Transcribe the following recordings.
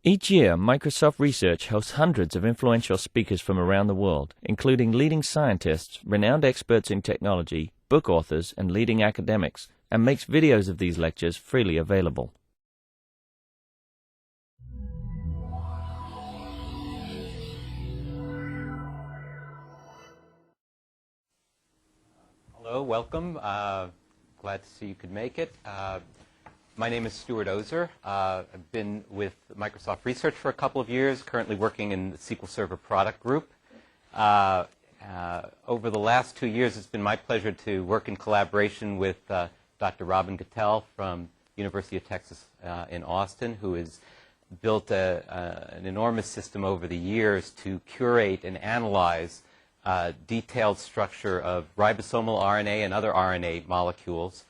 Each year, Microsoft Research hosts hundreds of influential speakers from around the world, including leading scientists, renowned experts in technology, book authors, and leading academics, and makes videos of these lectures freely available. Hello, welcome. Glad to see you could make it. My name is Stuart Ozer. I've been with Microsoft Research for a couple of years, currently working in the SQL Server product group. Over the last 2 years, it's been my pleasure to work in collaboration with Dr. Robin Gattel from University of Texas in Austin, who has built an enormous system over the years to curate and analyze detailed structure of ribosomal RNA and other RNA molecules.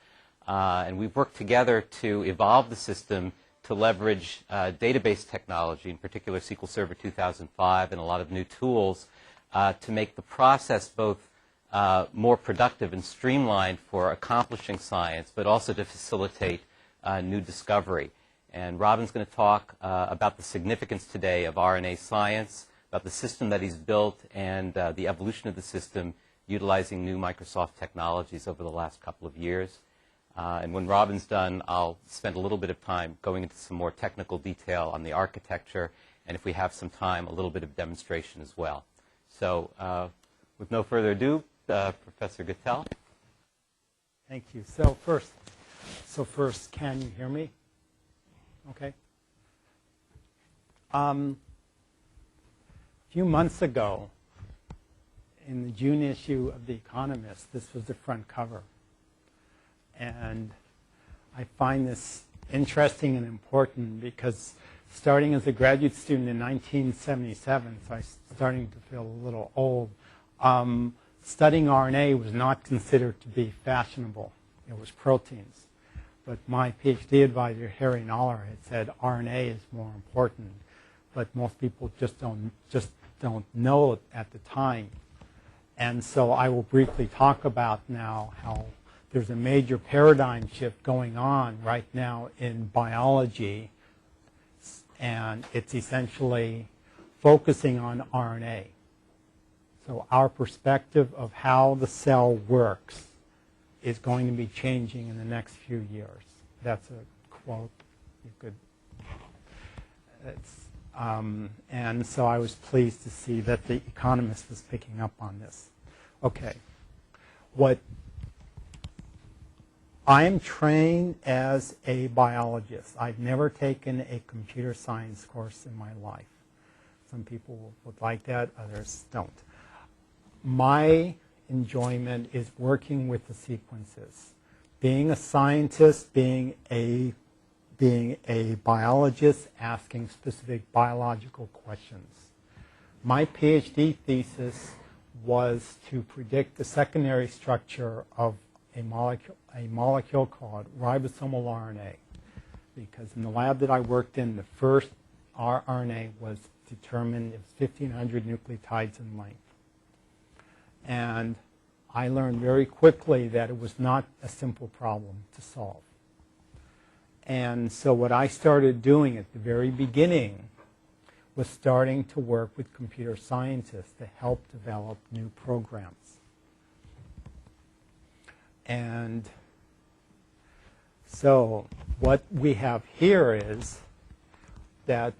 And we've worked together to evolve the system to leverage database technology, in particular SQL Server 2005 and a lot of new tools to make the process both more productive and streamlined for accomplishing science, but also to facilitate new discovery. And Robin's going to talk about the significance today of RNA science, about the system that he's built, and the evolution of the system utilizing new Microsoft technologies over the last couple of years. And when Robin's done, I'll spend a little bit of time going into some more technical detail on the architecture, and if we have some time, a little bit of demonstration as well. So with no further ado, Professor Gattel. Thank you. So first, can you hear me? Okay. A few months ago, in the June issue of The Economist, this was the front cover. And I find this interesting and important because starting as a graduate student in 1977, so I'm starting to feel a little old, studying RNA was not considered to be fashionable. It was proteins. But my PhD advisor, Harry Noller, had said RNA is more important. But most people just don't know it at the time. And so I will briefly talk about now how there's a major paradigm shift going on right now in biology, and it's essentially focusing on RNA. So our perspective of how the cell works is going to be changing in the next few years. That's a quote you could. And so I was pleased to see that The Economist was picking up on this. Okay. I am trained as a biologist. I've never taken a computer science course in my life. Some people would like that, others don't. My enjoyment is working with the sequences. Being a scientist, being a biologist, asking specific biological questions. My PhD thesis was to predict the secondary structure of a molecule called ribosomal RNA, because in the lab that I worked in, the first rRNA was determined, it was 1,500 nucleotides in length. And I learned very quickly that it was not a simple problem to solve. And so what I started doing at the very beginning was starting to work with computer scientists to help develop new programs. And so what we have here is that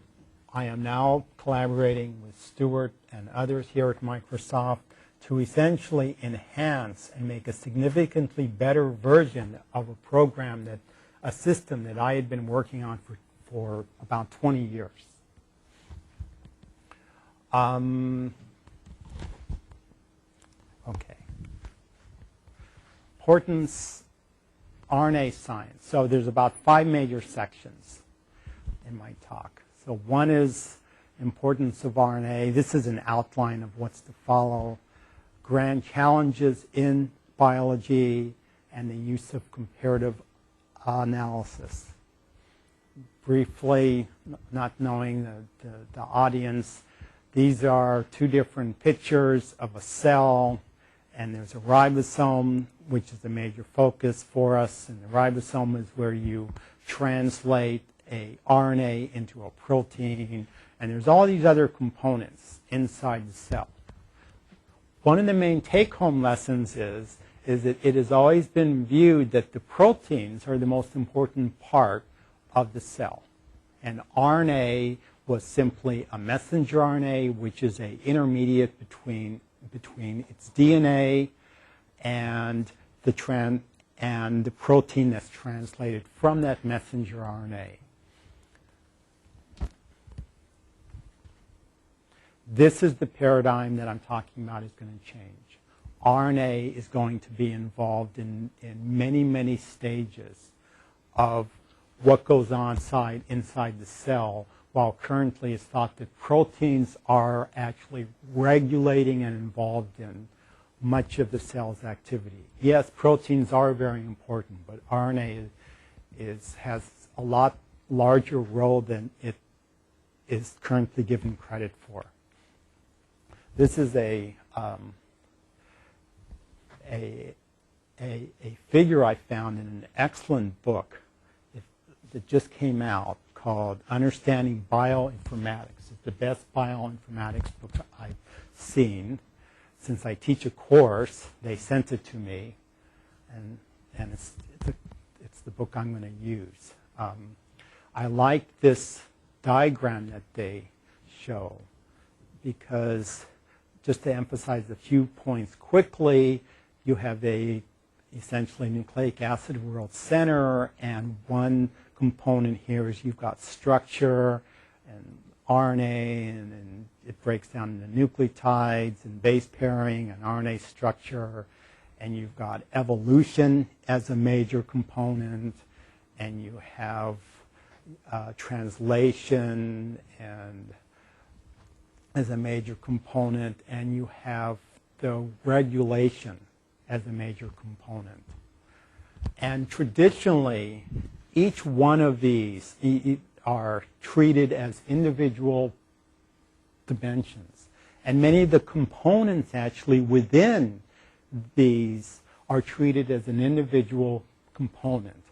I am now collaborating with Stuart and others here at Microsoft to essentially enhance and make a significantly better version of a system that I had been working on for about 20 years. Okay. Importance RNA science. So there's about 5 major sections in my talk. So one is importance of RNA. This is an outline of what's to follow. Grand challenges in biology and the use of comparative analysis. Briefly, not knowing the audience, these are 2 different pictures of a cell, and there's a ribosome, which is the major focus for us, and the ribosome is where you translate a RNA into a protein, and there's all these other components inside the cell. One of the main take-home lessons is that it has always been viewed that the proteins are the most important part of the cell. And RNA was simply a messenger RNA, which is an intermediate between its DNA and the protein that's translated from that messenger RNA. This is the paradigm that I'm talking about is going to change. RNA is going to be involved in many, many stages of what goes on inside the cell, while currently it's thought that proteins are actually regulating and involved in much of the cell's activity. Yes, proteins are very important, but RNA has a lot larger role than it is currently given credit for. This is a figure I found in an excellent book that just came out called Understanding Bioinformatics. It's the best bioinformatics book I've seen. Since I teach a course, they sent it to me, and it's the book I'm going to use. I like this diagram that they show because, just to emphasize a few points quickly, you have essentially nucleic acid world center, and one component here is you've got structure and RNA, and it breaks down into nucleotides and base pairing and RNA structure, and you've got evolution as a major component, and you have translation and as a major component, and you have the regulation as a major component. And traditionally, each one of these are treated as individual dimensions. And many of the components actually within these are treated as an individual component.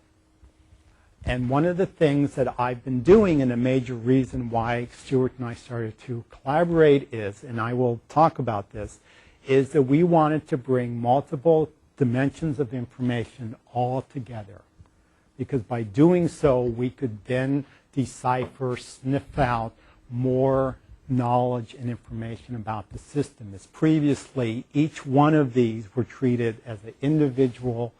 And one of the things that I've been doing, and a major reason why Stuart and I started to collaborate is, and I will talk about this, is that we wanted to bring multiple dimensions of information all together. Because by doing so, we could then decipher, sniff out more knowledge and information about the system. As previously, each one of these were treated as an individual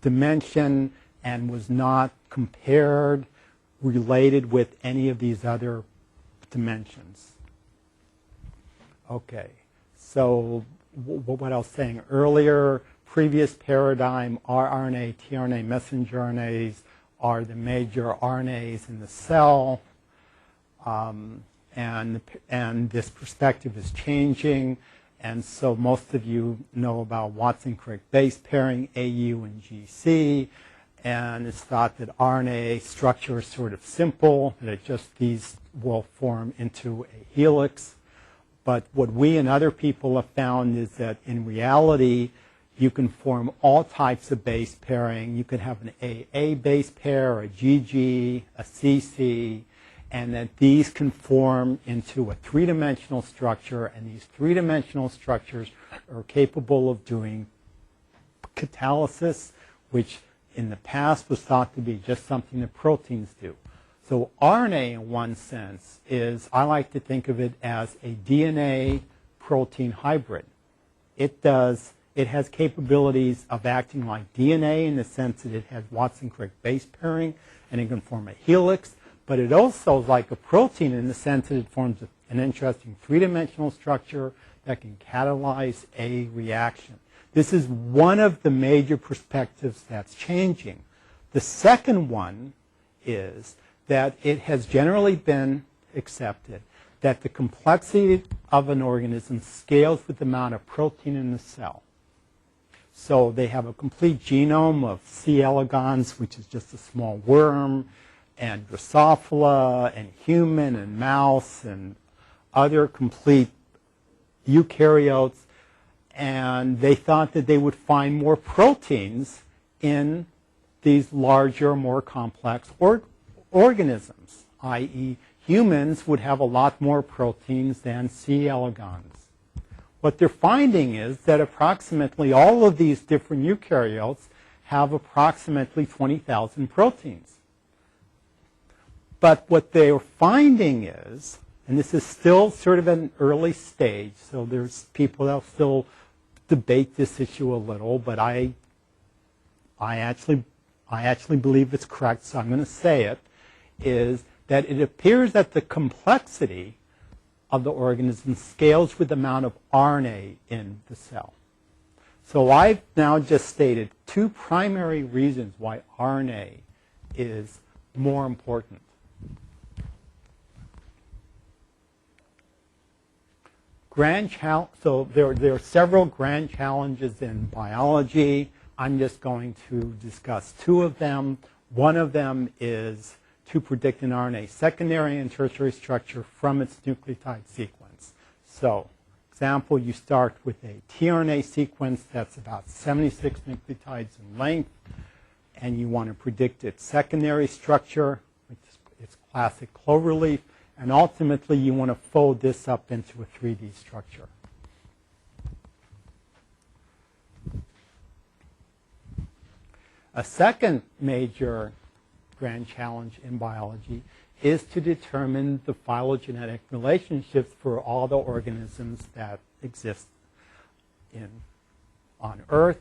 dimension and was not compared, related with any of these other dimensions. Okay, so what I was saying earlier, previous paradigm, rRNA, tRNA, messenger RNAs are the major RNAs in the cell, and this perspective is changing. And so most of you know about Watson-Crick base pairing, AU and GC, and it's thought that RNA structure is sort of simple, that these will form into a helix. But what we and other people have found is that in reality, you can form all types of base pairing. You could have an AA base pair, a GG, a CC, and that these can form into a three-dimensional structure, and these three-dimensional structures are capable of doing catalysis, which in the past was thought to be just something that proteins do. So RNA, in one sense, is, I like to think of it as a DNA-protein hybrid. It has capabilities of acting like DNA in the sense that it has Watson-Crick base pairing, and it can form a helix, but it also is like a protein in the sense that it forms an interesting three-dimensional structure that can catalyze a reaction. This is one of the major perspectives that's changing. The second one is that it has generally been accepted that the complexity of an organism scales with the amount of protein in the cell. So they have a complete genome of C. elegans, which is just a small worm, and Drosophila, and human, and mouse, and other complete eukaryotes. And they thought that they would find more proteins in these larger, more complex organisms, i.e. humans would have a lot more proteins than C. elegans. What they're finding is that approximately all of these different eukaryotes have approximately 20,000 proteins. But what they're finding is, and this is still sort of an early stage, so there's people that still debate this issue a little, but I actually believe it's correct, so I'm going to say it, is that it appears that the complexity of the organism scales with the amount of RNA in the cell. So I've now just stated two primary reasons why RNA is more important. So there are several grand challenges in biology. I'm just going to discuss two of them. One of them is to predict an RNA secondary and tertiary structure from its nucleotide sequence. So, example, you start with a tRNA sequence that's about 76 nucleotides in length, and you want to predict its secondary structure, which is its classic cloverleaf, and ultimately you want to fold this up into a 3D structure. A second major grand challenge in biology is to determine the phylogenetic relationships for all the organisms that exist on Earth.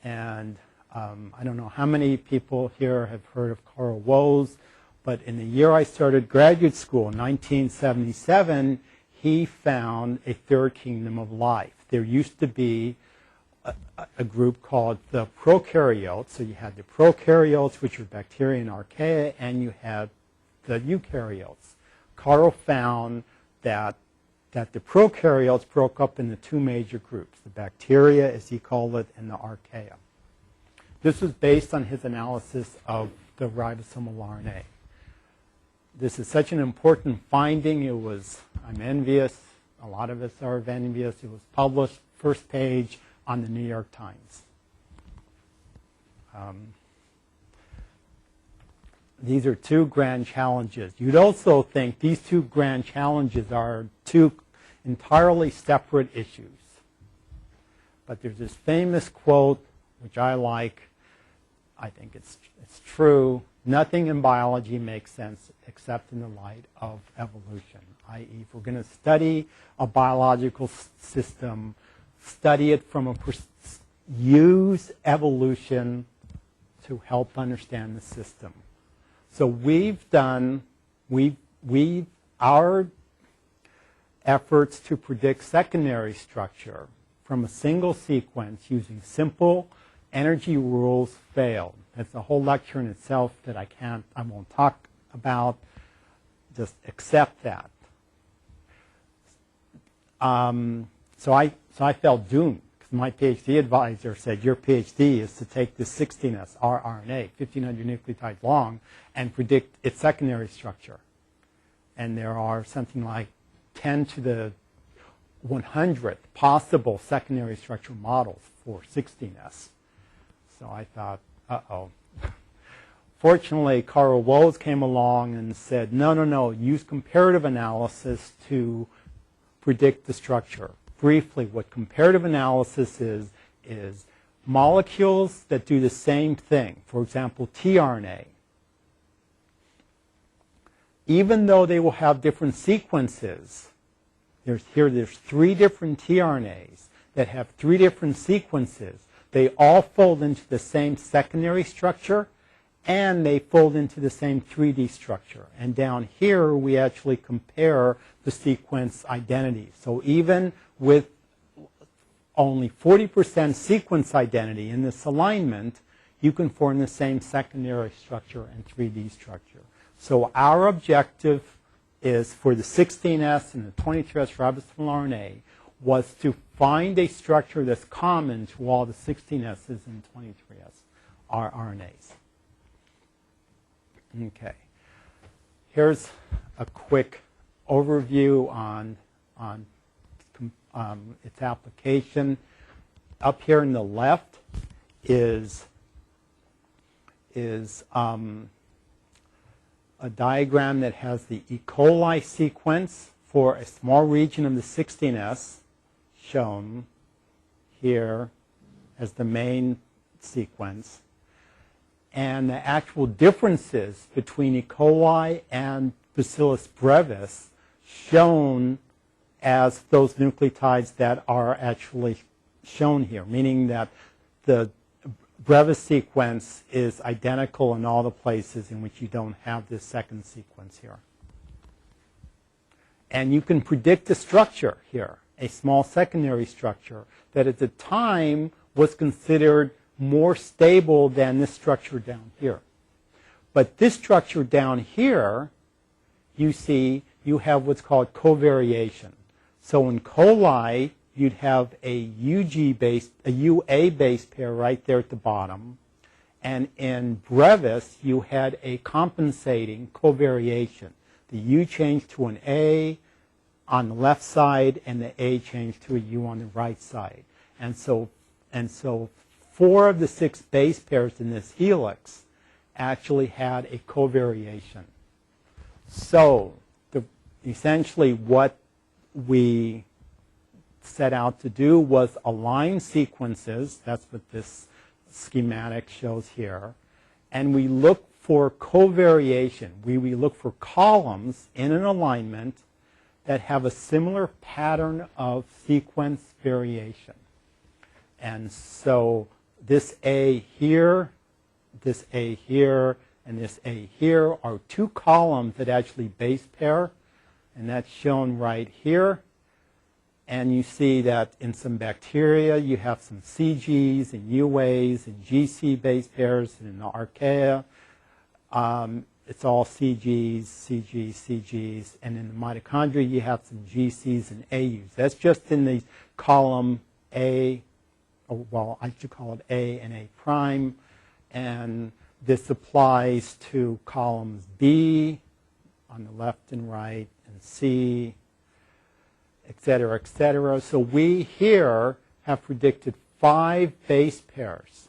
And I don't know how many people here have heard of Carl Woese, but in the year I started graduate school, 1977, he found a third kingdom of life. There used to be a group called the prokaryotes. So you had the prokaryotes, which were bacteria and archaea, and you had the eukaryotes. Carl found that the prokaryotes broke up into two major groups, the bacteria, as he called it, and the archaea. This was based on his analysis of the ribosomal RNA. This is such an important finding. I'm envious. A lot of us are envious. It was published first page on the New York Times. These are two grand challenges. You'd also think these two grand challenges are two entirely separate issues. But there's this famous quote, which I like. I think it's true. Nothing in biology makes sense except in the light of evolution, i.e. if we're going to study a biological system, study it from use evolution to help understand the system. So our efforts to predict secondary structure from a single sequence using simple energy rules failed. That's a whole lecture in itself that I won't talk about. Just accept that. So I felt doomed because my PhD advisor said your PhD is to take this 16S rRNA, 1,500 nucleotides long, and predict its secondary structure. And there are something like 10 to the 100th possible secondary structure models for 16S. So I thought, uh-oh. Fortunately, Carl Woese came along and said, no, use comparative analysis to predict the structure. Briefly, what comparative analysis is molecules that do the same thing. For example, tRNA. Even though they will have different sequences, there's three different tRNAs that have three different sequences. They all fold into the same secondary structure, and they fold into the same 3D structure. And down here, we actually compare the sequence identity. So even with only 40% sequence identity in this alignment, you can form the same secondary structure and 3D structure. So our objective is for the 16S and the 23S ribosomal RNA was to find a structure that's common to all the 16S's and 23S RNAs. Okay. Here's a quick overview on its application. Up here in the left is a diagram that has the E. coli sequence for a small region of the 16S shown here as the main sequence, and the actual differences between E. coli and Bacillus brevis shown as those nucleotides that are actually shown here, meaning that the brevis sequence is identical in all the places in which you don't have this second sequence here. And you can predict the structure here, a small secondary structure that at the time was considered more stable than this structure down here. But this structure down here, you see, you have what's called covariation. So in coli, you'd have a UA base pair right there at the bottom. And in brevis, you had a compensating covariation. The U changed to an A on the left side, and the A changed to a U on the right side. And so 4 of the 6 base pairs in this helix actually had a covariation. So essentially what we set out to do was align sequences. That's what this schematic shows here. And we look for covariation. We look for columns in an alignment that have a similar pattern of sequence variation. And so this A here, this A here, and this A here are 2 columns that actually base pair, and that's shown right here. And you see that in some bacteria, you have some CGs and UAs and GC base pairs, and in the archaea, it's all CGs, CGs, CGs, and in the mitochondria, you have some GCs and AUs. That's just in the column A, well, I should call it A and A prime, and this applies to columns B on the left and right, and C, et cetera, et cetera. So we here have predicted 5 base pairs,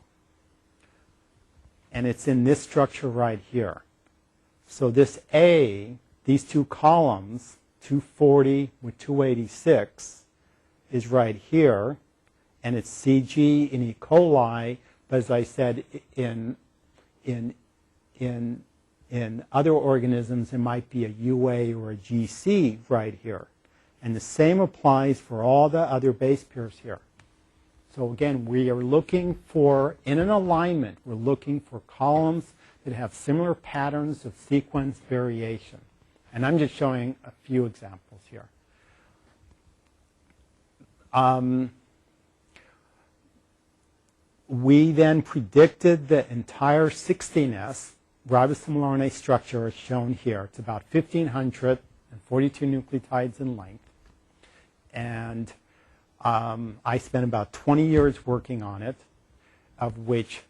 and it's in this structure right here. So this A, these 2 columns, 240 with 286, is right here, and it's CG in E. coli, but as I said, in other organisms, it might be a UA or a GC right here. And the same applies for all the other base pairs here. So again, we are looking for, in an alignment, we're looking for columns that have similar patterns of sequence variation. And I'm just showing a few examples here. We then predicted the entire 16S ribosomal RNA structure as shown here. It's about 1,542 nucleotides in length. And I spent about 20 years working on it, of which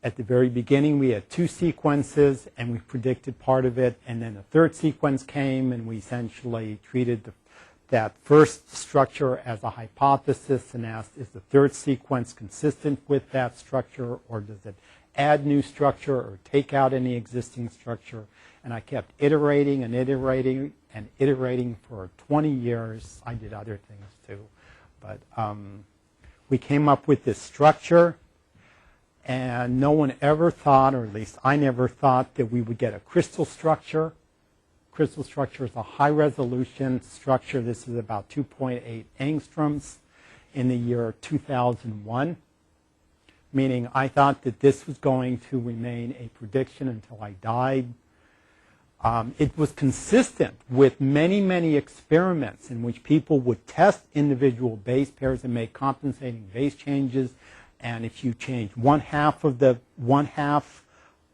at the very beginning we had 2 sequences, and we predicted part of it, and then a 3rd sequence came, and we essentially treated that first structure as a hypothesis and asked, is the 3rd sequence consistent with that structure, or does it add new structure or take out any existing structure? And I kept iterating and iterating and iterating for 20 years. I did other things too. But we came up with this structure, and no one ever thought, or at least I never thought, that we would get a crystal structure. Crystal structure is a high-resolution structure. This is about 2.8 angstroms in the year 2001, meaning I thought that this was going to remain a prediction until I died. It was consistent with many, many experiments in which people would test individual base pairs and make compensating base changes. And if you change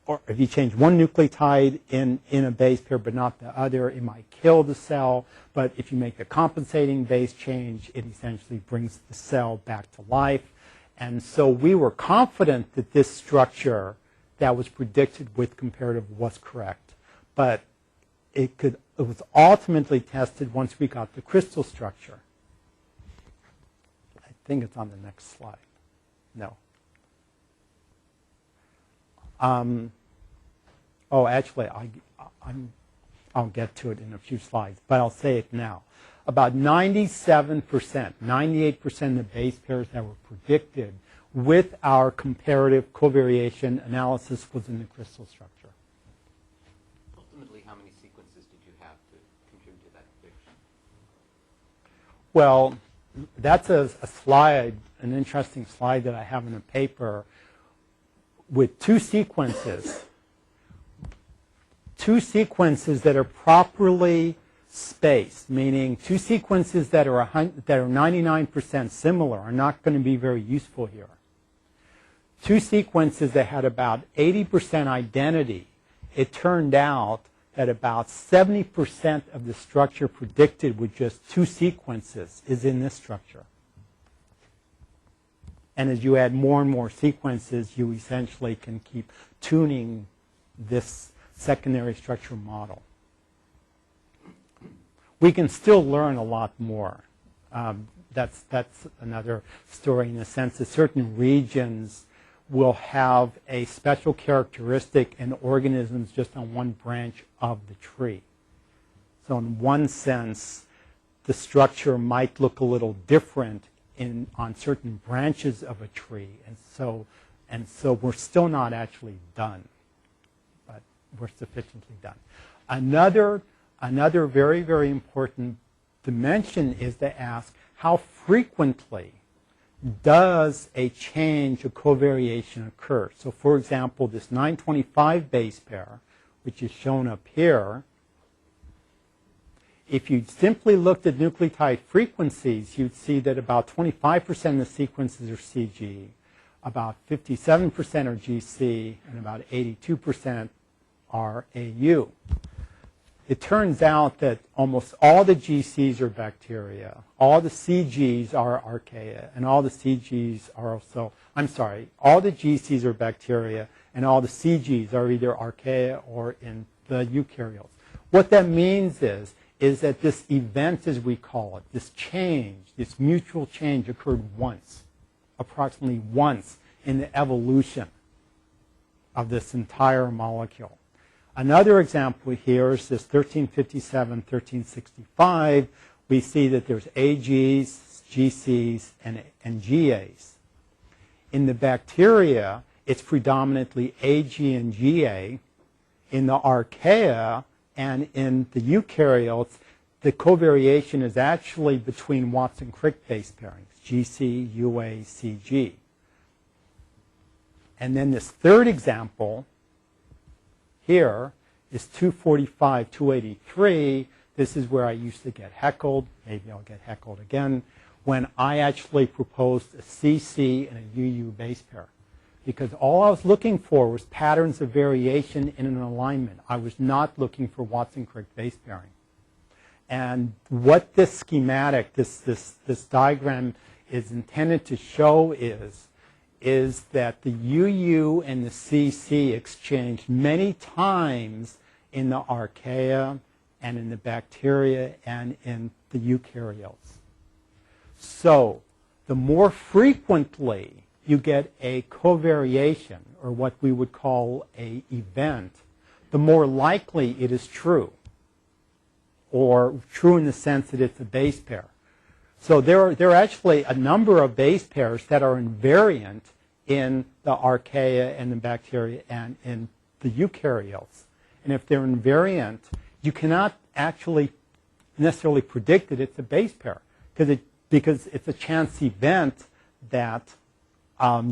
or if you change one nucleotide in a base pair but not the other, it might kill the cell. But if you make a compensating base change, it essentially brings the cell back to life. And so we were confident that this structure that was predicted with comparative was correct. But it was ultimately tested once we got the crystal structure. I think it's on the next slide. No. Oh, actually, I'll get to it in a few slides, but I'll say it now. About 97%, 98% of the base pairs that were predicted with our comparative covariation analysis was in the crystal structure. Ultimately, how many sequences did you have to contribute to that prediction? Well, that's a slide, an interesting slide that I have in a paper with two sequences that are properly spaced, meaning two sequences that are 99% similar are not going to be very useful here. Two sequences that had about 80% identity, it turned out that about 70% of the structure predicted with just two sequences is in this structure. And as you add more and more sequences, you essentially can keep tuning this secondary structure model. We can still learn a lot more. That's another story in the sense that certain regions will have a special characteristic in organisms just on one branch of the tree. So in one sense, the structure might look a little different on certain branches of a tree. And so we're still not actually done, but we're sufficiently done. Another very, very important dimension is to ask how frequently does a change of covariation occur. So for example, this 925 base pair, which is shown up here, if you simply looked at nucleotide frequencies, you'd see that about 25% of the sequences are CG, about 57% are GC, and about 82% are AU. It turns out that almost all the GCs are bacteria, all the CGs are archaea, and all the CGs are also, all the GCs are bacteria, and all the CGs are either archaea or in the eukaryotes. What that means is that this event, as we call it, this change, this mutual change occurred once, approximately once in the evolution of this entire molecule. Another example here is this 1357, 1365. We see that there's AGs, GCs, and GAs. In the bacteria, it's predominantly AG and GA. In the archaea and in the eukaryotes, the covariation is actually between Watson-Crick base pairings, GC, UA, CG. And then this third example here is 245, 283. This is where I used to get heckled. Maybe I'll get heckled again. When I actually proposed a CC and a UU base pair. Because all I was looking for was patterns of variation in an alignment. I was not looking for Watson-Crick base pairing. And what this schematic, this diagram is intended to show is that the UU and the CC exchange many times in the archaea and in the bacteria and in the eukaryotes. So the more frequently you get a covariation, or what we would call an event, the more likely it is true, or true in the sense that it's a base pair. So there are actually a number of base pairs that are invariant in the archaea and the bacteria and in the eukaryotes. And if they're invariant, you cannot actually necessarily predict that it's a base pair because it's a chance event that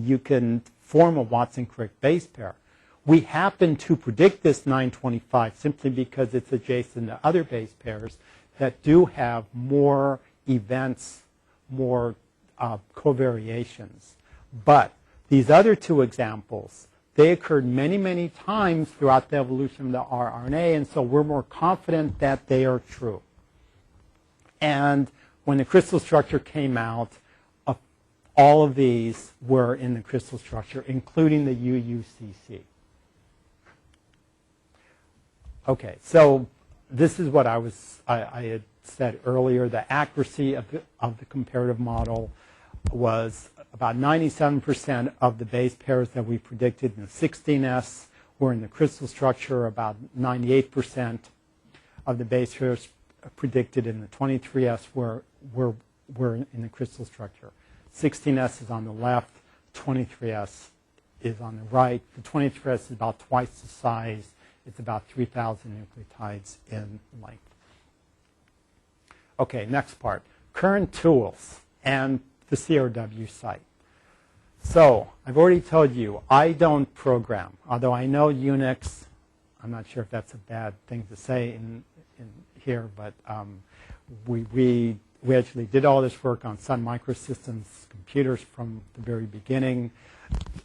you can form a Watson-Crick base pair. We happen to predict this 925 simply because it's adjacent to other base pairs that do have more events, more covariations. But these other two examples, they occurred many, many times throughout the evolution of the rRNA, and so we're more confident that they are true. And when the crystal structure came out, all of these were in the crystal structure, including the UUCC. Okay, so this is what I had said earlier. The accuracy of the comparative model was about 97% of the base pairs that we predicted in the 16S were in the crystal structure. About 98% of the base pairs predicted in the 23S were in the crystal structure. 16S is on the left, 23S is on the right. The 23S is about twice the size. It's about 3,000 nucleotides in length. Okay, next part. Current tools and the CRW site. So, I've already told you, I don't program. Although I know Unix, I'm not sure if that's a bad thing to say in here, but we actually did all this work on Sun Microsystems computers from the very beginning.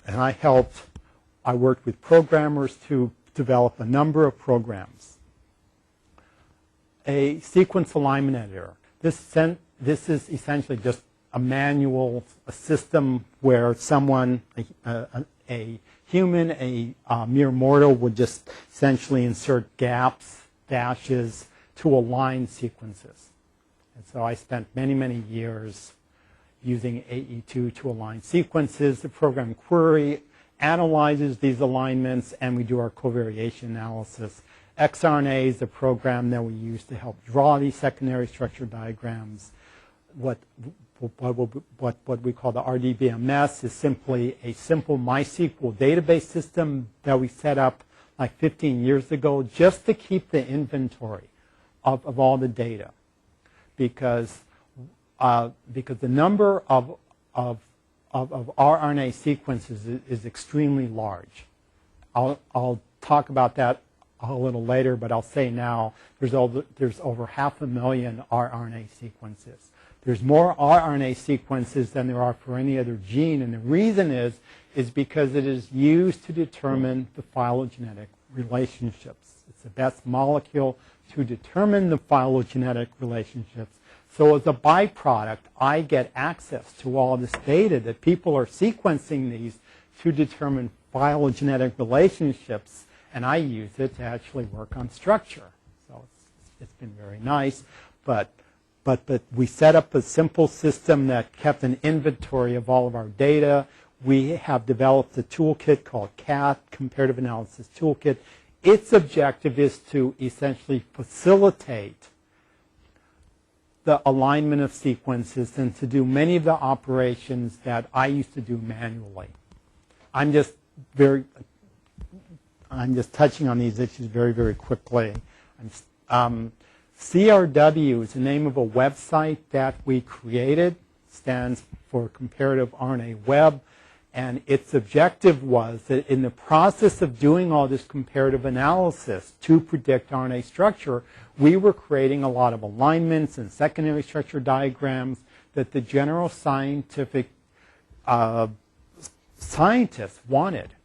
And I worked with programmers to develop a number of programs. A sequence alignment editor. This is essentially just a manual, a system where someone, a human, a mere mortal, would just essentially insert gaps, dashes, to align sequences. And so I spent many, many years using AE2 to align sequences. The program query analyzes these alignments, and we do our covariation analysis. XRNA is the program that we use to help draw these secondary structure diagrams. What we call the RDBMS is simply a simple MySQL database system that we set up like 15 years ago just to keep the inventory of all the data, because the number of rRNA sequences is extremely large. I'll talk about that a little later, but I'll say now there's over 500,000 rRNA sequences. There's more rRNA sequences than there are for any other gene, and the reason is because it is used to determine the phylogenetic relationships. It's the best molecule to determine the phylogenetic relationships. So as a byproduct, I get access to all this data that people are sequencing these to determine phylogenetic relationships, and I use it to actually work on structure. So it's been very nice, but we set up a simple system that kept an inventory of all of our data. We have developed a toolkit called CAT, Comparative Analysis Toolkit. Its objective is to essentially facilitate the alignment of sequences and to do many of the operations that I used to do manually. I'm just touching on these issues very, very quickly. CRW is the name of a website that we created. Stands for Comparative RNA Web. And its objective was that in the process of doing all this comparative analysis to predict RNA structure, we were creating a lot of alignments and secondary structure diagrams that the general scientific scientists wanted.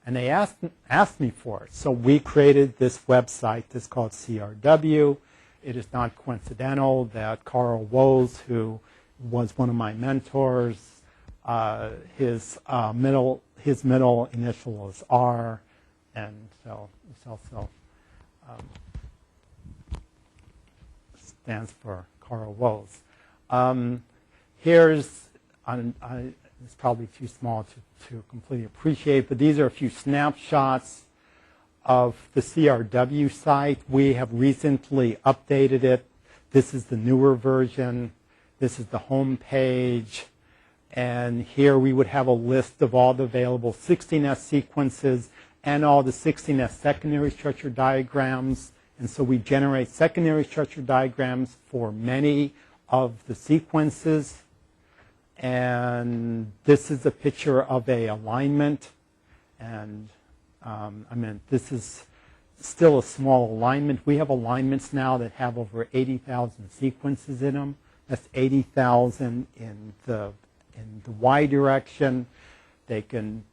And they asked me for it. So we created this website that's called CRW. It is not coincidental that Carl Woese, who was one of my mentors, his middle initial is R, and so it's also stands for Carl Woese. It's probably too small to completely appreciate, but these are a few snapshots of the CRW site. We have recently updated it. This is the newer version. This is the home page. And here we would have a list of all the available 16S sequences and all the 16S secondary structure diagrams. And so we generate secondary structure diagrams for many of the sequences. And this is a picture of an alignment. And this is still a small alignment. We have alignments now that have over 80,000 sequences in them. That's 80,000 in the Y direction. They can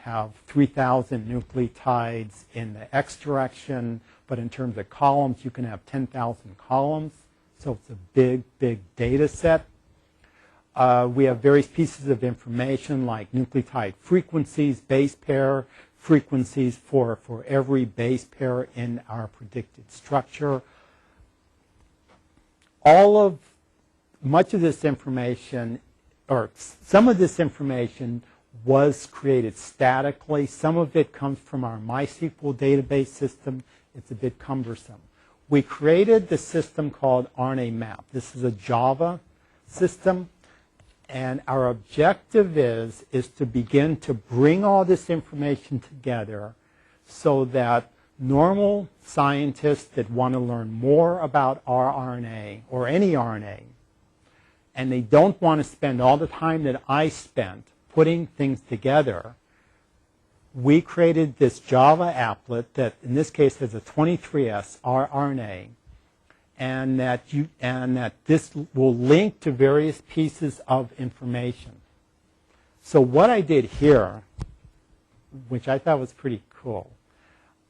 have 3,000 nucleotides in the X direction, but in terms of columns, you can have 10,000 columns. So it's a big, big data set. We have various pieces of information like nucleotide frequencies, base pair frequencies for every base pair in our predicted structure. Much of this information, or some of this information, was created statically. Some of it comes from our MySQL database system. It's a bit cumbersome. We created the system called RNA-map. This is a Java system, and our objective is to begin to bring all this information together so that normal scientists that want to learn more about rRNA or any RNA, and they don't want to spend all the time that I spent putting things together, we created this Java applet that in this case has a 23S rRNA, and that this will link to various pieces of information. So what I did here, which I thought was pretty cool,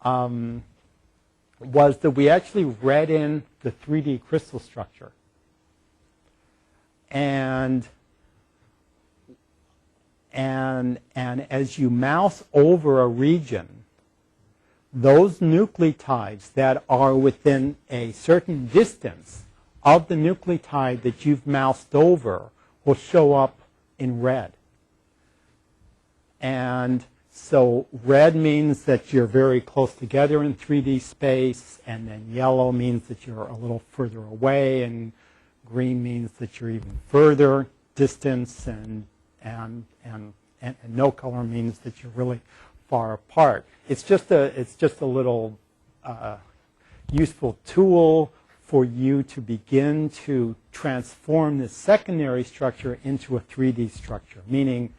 was that we actually read in the 3D crystal structure. And as you mouse over a region, those nucleotides that are within a certain distance of the nucleotide that you've moused over will show up in red. And so red means that you're very close together in 3D space, and then yellow means that you're a little further away, and green means that you're even further distance, and no color means that you're really far apart. It's just a little useful tool for you to begin to transform this secondary structure into a 3D structure, meaning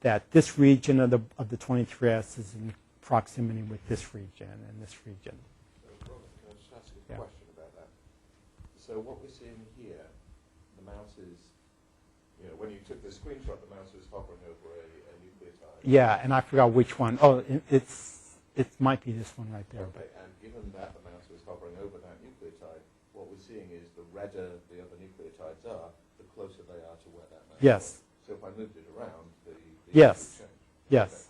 that this region of the 23S is in proximity with this region and this region. So, Robert, can I just ask a question about that? So what we're seeing here, the mouse is, when you took the screenshot, the mouse was hovering over a nucleotide. Yeah, and I forgot which one. Oh, it might be this one right there. Okay, and given that the mouse was hovering over that nucleotide, what we're seeing is the redder the other nucleotides are, the closer they are to where that mouse is. Yes. So if I moved it around, the yes. change. Yes.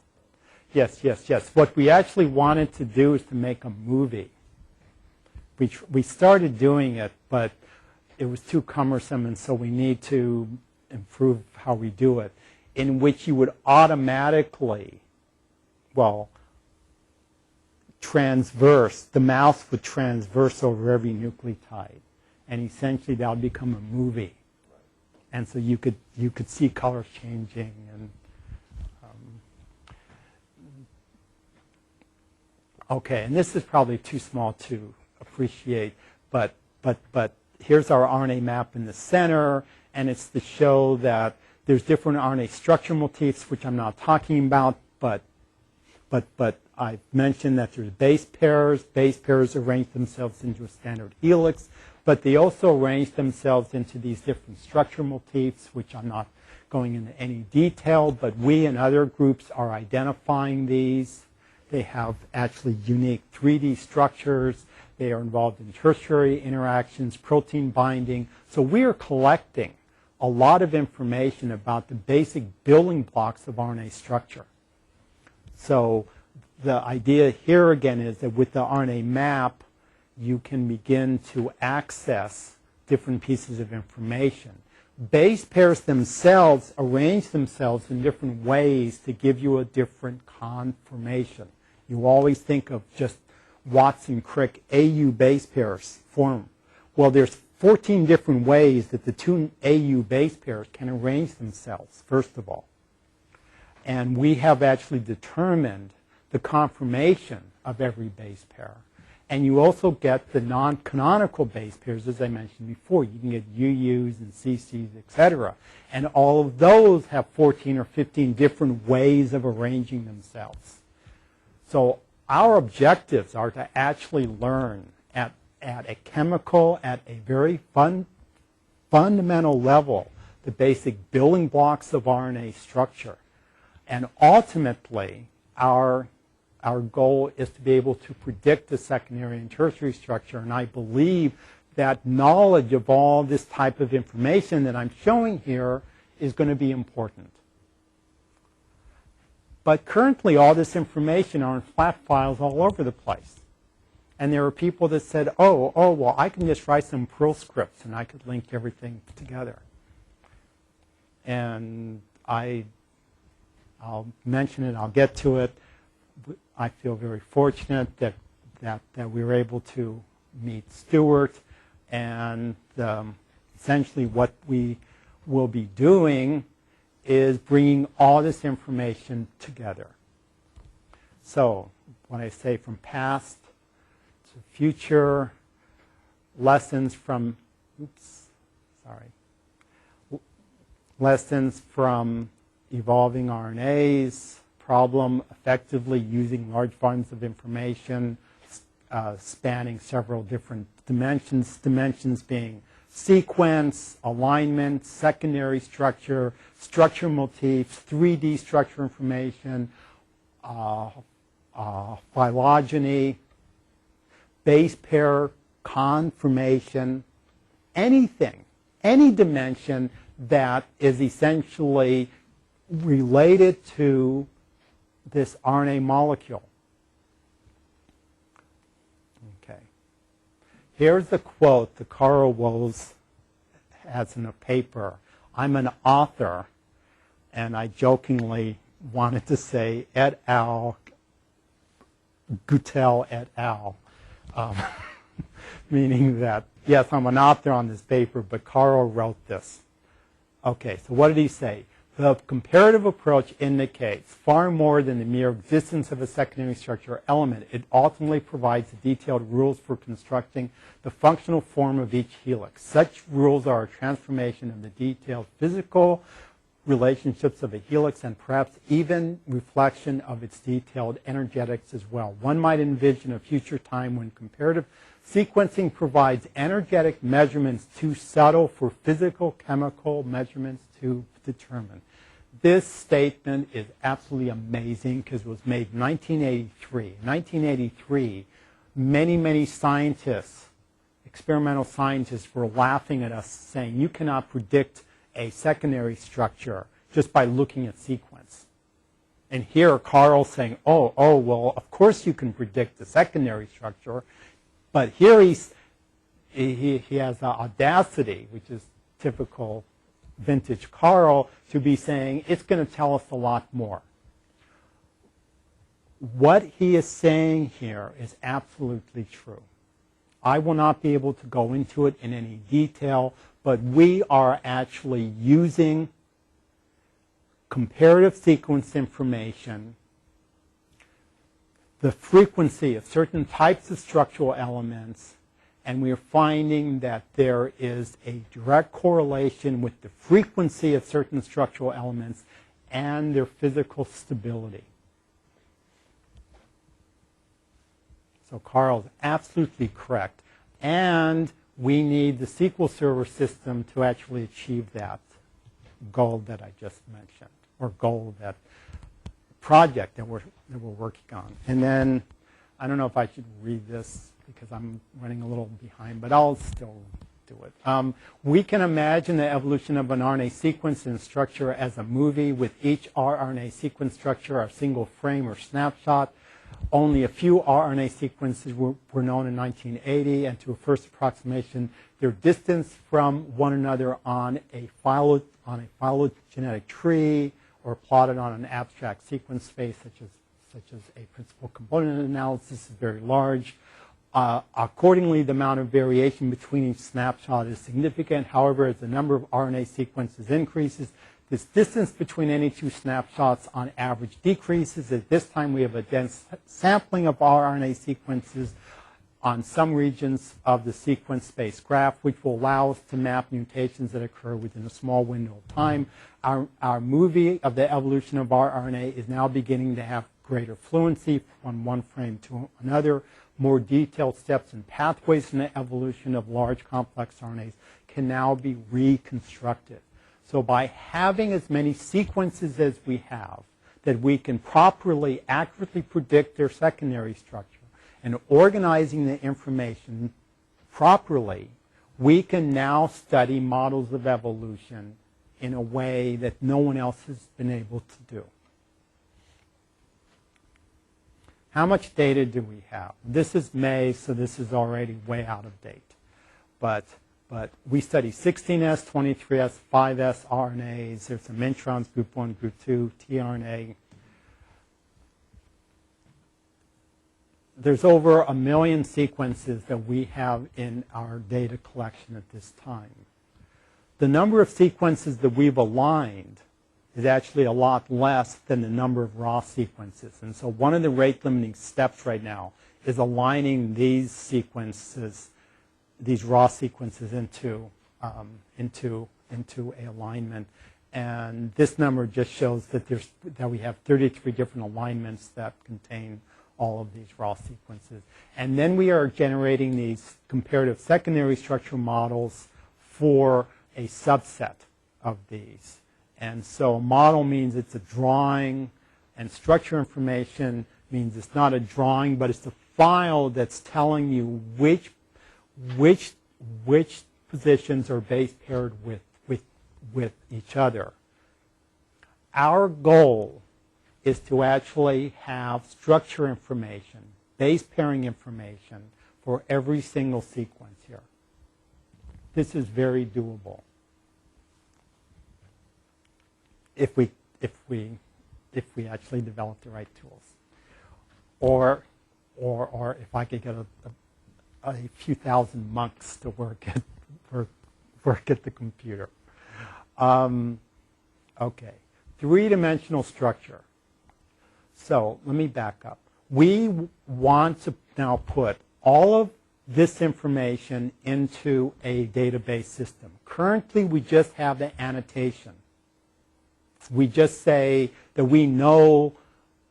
Okay. Yes. What we actually wanted to do is to make a movie. We started doing it, but it was too cumbersome, and so we need to improve how we do it, in which you would automatically, the mouse would transverse over every nucleotide, and essentially that would become a movie. And so you could see colors changing, and okay. And this is probably too small to appreciate, but here's our RNA map in the center, and it's to show that there's different RNA structure motifs, which I'm not talking about, but I've mentioned that there's base pairs. Base pairs arrange themselves into a standard helix, but they also arrange themselves into these different structure motifs, which I'm not going into any detail, but we and other groups are identifying these. They have actually unique 3D structures. They are involved in tertiary interactions, protein binding. So we are collecting a lot of information about the basic building blocks of RNA structure. So the idea here again is that with the RNA map, you can begin to access different pieces of information. Base pairs themselves arrange themselves in different ways to give you a different conformation. You always think of just Watson-Crick AU base pairs form. Well, there's 14 different ways that the two AU base pairs can arrange themselves, first of all. And we have actually determined the conformation of every base pair. And you also get the non-canonical base pairs, as I mentioned before. You can get UUs and CCs, etc. And all of those have 14 or 15 different ways of arranging themselves. So our objectives are to actually learn at a chemical, at a very fundamental level, the basic building blocks of RNA structure. And ultimately, our goal is to be able to predict the secondary and tertiary structure. And I believe that knowledge of all this type of information that I'm showing here is going to be important. But currently, all this information are in flat files all over the place. And there are people that said, well, I can just write some Perl scripts and I could link everything together. And I I'll mention it, I'll get to it. I feel very fortunate that we were able to meet Stuart, and essentially what we will be doing is bringing all this information together. So when I say from past to future, lessons from, lessons from evolving RNAs, problem effectively using large volumes of information, spanning several different dimensions being sequence, alignment, secondary structure, structure motifs, 3D structure information, phylogeny, base pair conformation, anything, any dimension that is essentially related to this RNA molecule. Okay. Here's the quote that Carl Woese has in a paper. I'm an author, and I jokingly wanted to say et al., Guttell et al., meaning that, yes, I'm an author on this paper, but Carl wrote this. Okay, so what did he say? The comparative approach indicates far more than the mere existence of a secondary structure or element. It ultimately provides detailed rules for constructing the functional form of each helix. Such rules are a transformation of the detailed physical relationships of a helix and perhaps even reflection of its detailed energetics as well. One might envision a future time when comparative sequencing provides energetic measurements too subtle for physical chemical measurements to determine. This statement is absolutely amazing because it was made in 1983. In 1983, many scientists, experimental scientists, were laughing at us saying you cannot predict a secondary structure just by looking at sequence. And here Carl's saying, oh, well, of course you can predict the secondary structure, but here he has the audacity, which is typical vintage Carl, to be saying it's going to tell us a lot more. What he is saying here is absolutely true. I will not be able to go into it in any detail, but we are actually using comparative sequence information, the frequency of certain types of structural elements, and we are finding that there is a direct correlation with the frequency of certain structural elements and their physical stability. So Carl's absolutely correct. And we need the SQL Server system to actually achieve that goal that I just mentioned, or goal, that project that we're working on. And then, I don't know if I should read this because I'm running a little behind, but I'll still do it. We can imagine the evolution of an RNA sequence and structure as a movie, with each rRNA sequence structure a single frame or snapshot. Only a few rRNA sequences were known in 1980, and to a first approximation, their distance from one another on a phylogenetic tree or plotted on an abstract sequence space, such as a principal component analysis, is very large. Accordingly, the amount of variation between each snapshot is significant. However, as the number of RNA sequences increases, this distance between any two snapshots on average decreases. At this time, we have a dense sampling of RNA sequences on some regions of the sequence space graph, which will allow us to map mutations that occur within a small window of time. Our movie of the evolution of rRNA is now beginning to have greater fluency from one frame to another. More detailed steps and pathways in the evolution of large complex RNAs can now be reconstructed. So by having as many sequences as we have, that we can properly, accurately predict their secondary structure, and organizing the information properly, we can now study models of evolution in a way that no one else has been able to do. How much data do we have? This is May, so this is already way out of date. But But we study 16S, 23S, 5S RNAs. There's some introns, group 1, group 2, tRNA. There's over 1 million sequences that we have in our data collection at this time. The number of sequences that we've aligned is actually a lot less than the number of raw sequences. And so one of the rate limiting steps right now is aligning these sequences, these raw sequences into a alignment. And this number just shows that we have 33 different alignments that contain all of these raw sequences. And then we are generating these comparative secondary structure models for a subset of these. And so a model means it's a drawing, and structure information means it's not a drawing, but it's a file that's telling you which positions are base paired with each other. Our goal is to actually have structure information, base pairing information for every single sequence here. This is very doable if we actually develop the right tools, or if I could get a few thousand monks to work at the computer. Okay, three-dimensional structure. So let me back up. We want to now put all of this information into a database system. Currently, we just have the annotation. We just say that we know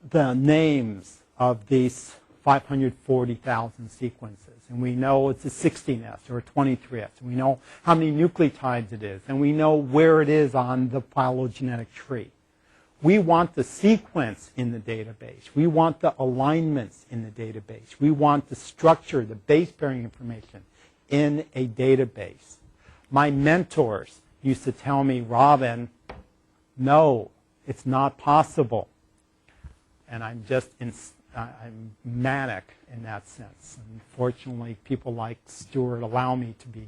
the names of these 540,000 sequences. And we know it's a 16S or a 23S. And we know how many nucleotides it is. And we know where it is on the phylogenetic tree. We want the sequence in the database. We want the alignments in the database. We want the structure, the base pairing information in a database. My mentors used to tell me, Robin, no, it's not possible. And I'm manic in that sense. Unfortunately, people like Stuart allow me to be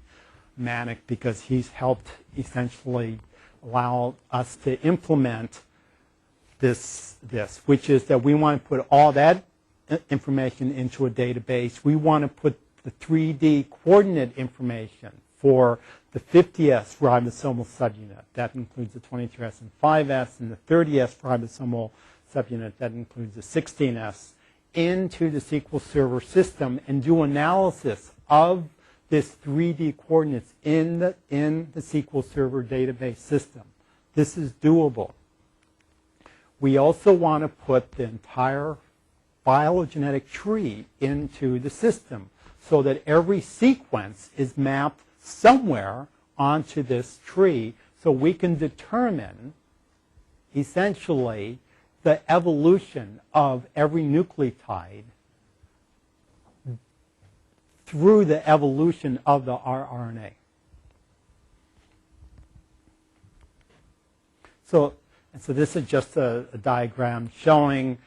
manic because he's helped essentially allow us to implement this, which is that we want to put all that information into a database. We want to put the 3D coordinate information for the 50S ribosomal subunit. That includes the 23S and 5S, and the 30S ribosomal subunit. That includes the 16S, into the SQL Server system and do analysis of this 3D coordinates in the SQL Server database system. This is doable. We also want to put the entire phylogenetic tree into the system so that every sequence is mapped somewhere onto this tree so we can determine essentially the evolution of every nucleotide through the evolution of the rRNA. So this is just a diagram showing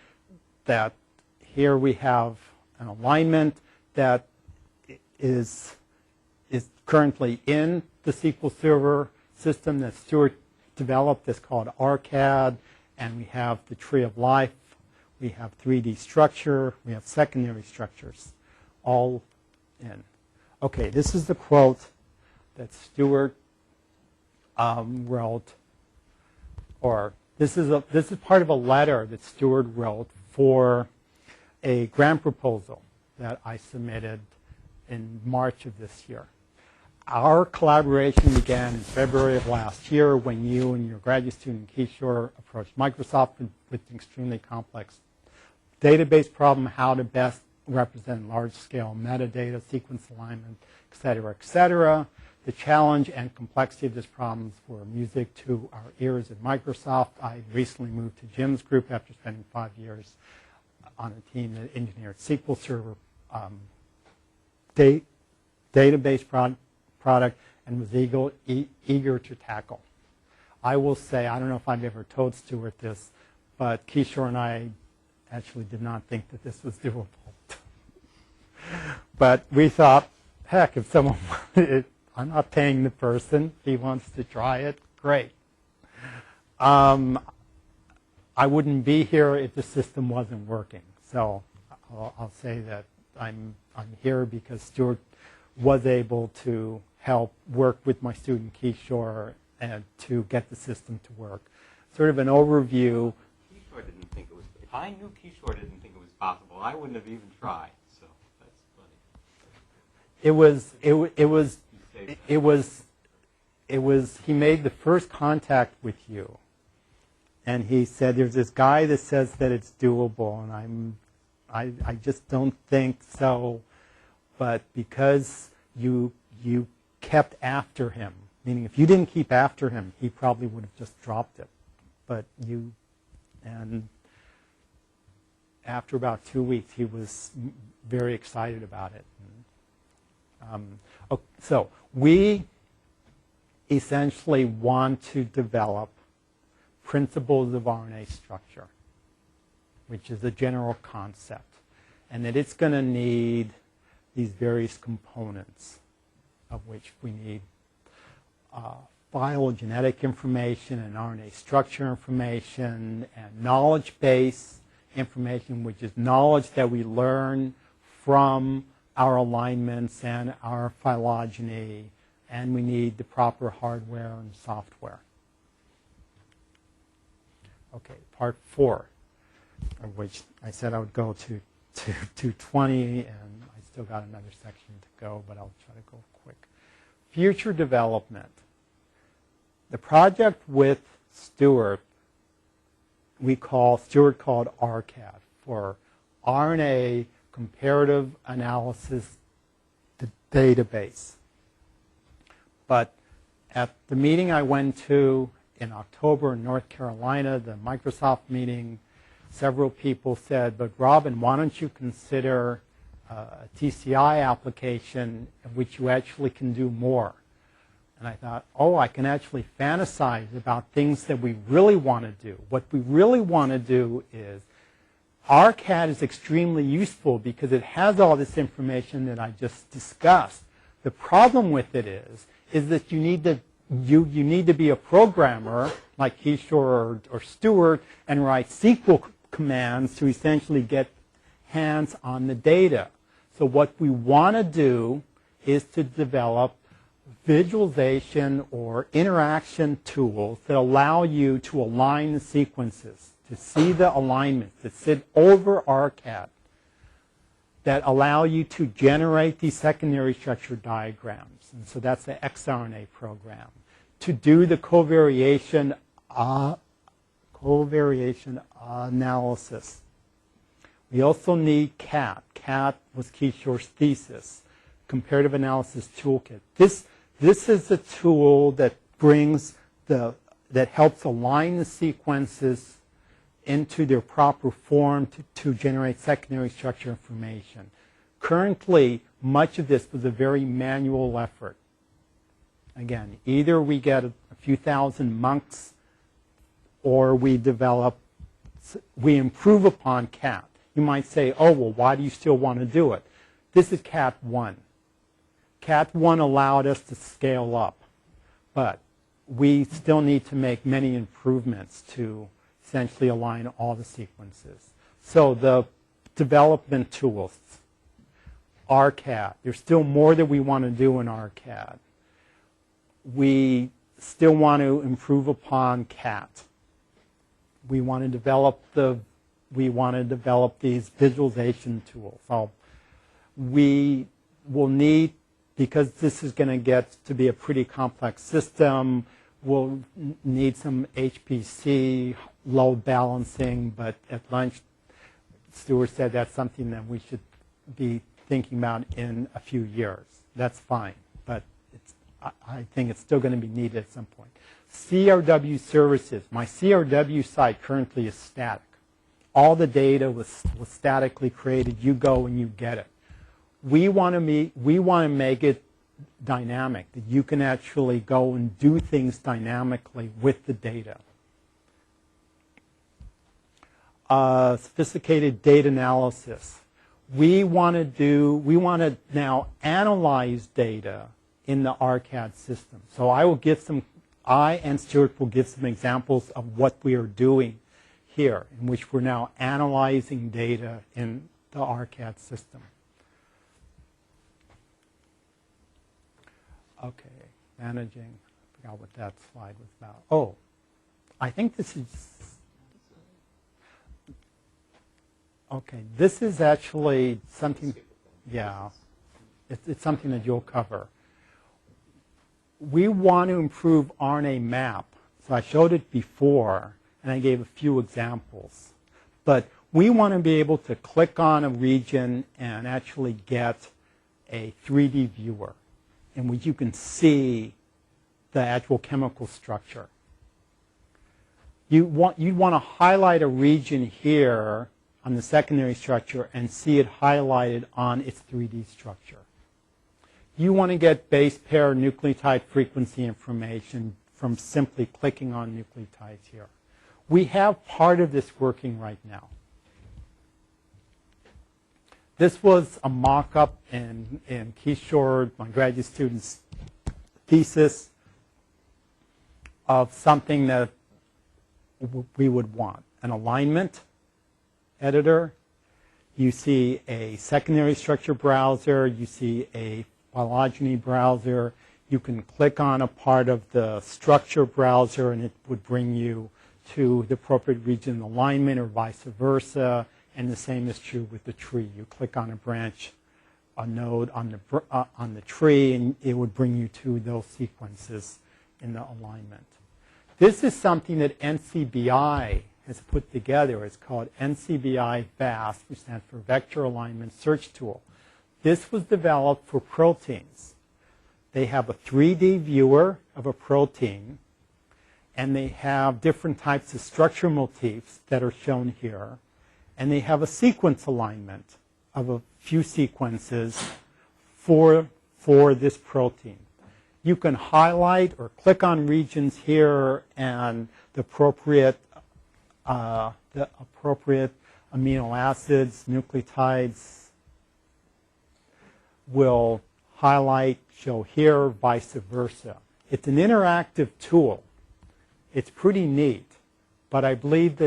that here we have an alignment that is currently in the SQL Server system that Stuart developed. That's called RCAD. And we have the tree of life. We have 3D structure. We have secondary structures all in. Okay, this is the quote that Stuart wrote, or this is part of a letter that Stuart wrote for a grant proposal that I submitted in March of this year. Our collaboration began in February of last year when you and your graduate student Kishore approached Microsoft with an extremely complex database problem, how to best represent large-scale metadata, sequence alignment, et cetera, et cetera. The challenge and complexity of this problem were music to our ears at Microsoft. I recently moved to Jim's group after spending 5 years on a team that engineered SQL Server database product and was eager to tackle. I will say, I don't know if I've ever told Stuart this, but Kishore and I actually did not think that this was doable. But we thought, heck, if someone wanted it, I'm not paying the person. If he wants to try it, great. I wouldn't be here if the system wasn't working. So I'll say that I'm here because Stuart was able to help work with my student Kishore and to get the system to work. Sort of an overview. Kishore didn't think it was. If I knew Kishore didn't think it was possible, I wouldn't have even tried. So that's funny. He made the first contact with you, and he said, "There's this guy that says that it's doable," and I just don't think so. But because you kept after him, meaning if you didn't keep after him, he probably would have just dropped it. But and after about 2 weeks, he was very excited about it. So we essentially want to develop principles of RNA structure, which is a general concept, and that it's going to need these various components, of which we need phylogenetic information and RNA structure information and knowledge base information, which is knowledge that we learn from our alignments and our phylogeny, and we need the proper hardware and software. Okay, part 4, of which I said I would go to 220, and I still got another section to go, but I'll try to go quick. Future development. The project with Stuart, Stuart called RCAD, for RNA Comparative Analysis Database. But at the meeting I went to in October in North Carolina, the Microsoft meeting, several people said, "But Robin, why don't you consider a TCI application in which you actually can do more?" And I thought, I can actually fantasize about things that we really want to do. What we really want to do is, RCAD is extremely useful because it has all this information that I just discussed. The problem with it is that you need to be a programmer like Kishore or Stuart and write SQL commands to essentially get hands on the data. So what we want to do is to develop visualization or interaction tools that allow you to align the sequences, to see the alignments that sit over RCAD, that allow you to generate these secondary structure diagrams. And so that's the xRNA program. To do the covariation analysis. We also need CAT. CAT was Kishore's thesis, Comparative Analysis Toolkit. This is a tool that that helps align the sequences into their proper form to generate secondary structure information. Currently, much of this was a very manual effort. Again, either we get a few thousand monks or we improve upon CAT. You might say, well, why do you still want to do it? This is CAT 1. CAT 1 allowed us to scale up, but we still need to make many improvements to essentially align all the sequences. So the development tools, RCAD, there's still more that we want to do in RCAD. We still want to improve upon CAT. We want to develop these visualization tools. So we will need, because this is going to get to be a pretty complex system, we'll need some HPC load balancing, but at lunch, Stuart said that's something that we should be thinking about in a few years. That's fine, but I think it's still going to be needed at some point. CRW services. My CRW site currently is static. All the data was statically created. You go and you get it. We want to make it dynamic, that you can actually go and do things dynamically with the data. Sophisticated data analysis. We want to now analyze data in the ARCAD system. So I and Stuart will give some examples of what we are doing here, in which we're now analyzing data in the ARCAD system. Okay, managing. I forgot what that slide was about. Oh, I think this is. Okay, this is actually something. Yeah, it's something that you'll cover. We want to improve RNA map. So I showed it before, and I gave a few examples. But we want to be able to click on a region and actually get a 3D viewer in which you can see the actual chemical structure. You want to highlight a region here on the secondary structure and see it highlighted on its 3D structure. You want to get base pair nucleotide frequency information from simply clicking on nucleotides here. We have part of this working right now. This was a mock-up in Kishore, my graduate student's thesis, of something that we would want. An alignment editor. You see a secondary structure browser. You see a phylogeny browser. You can click on a part of the structure browser and it would bring you to the appropriate region alignment or vice versa. And the same is true with the tree. You click on a branch, a node on the tree, and it would bring you to those sequences in the alignment. This is something that NCBI has put together. It's called NCBI VAST, which stands for Vector Alignment Search Tool. This was developed for proteins. They have a 3D viewer of a protein, and they have different types of structure motifs that are shown here. And they have a sequence alignment of a few sequences for this protein. You can highlight or click on regions here, and the appropriate amino acids, nucleotides will highlight, show here, vice versa. It's an interactive tool. It's pretty neat, but I believe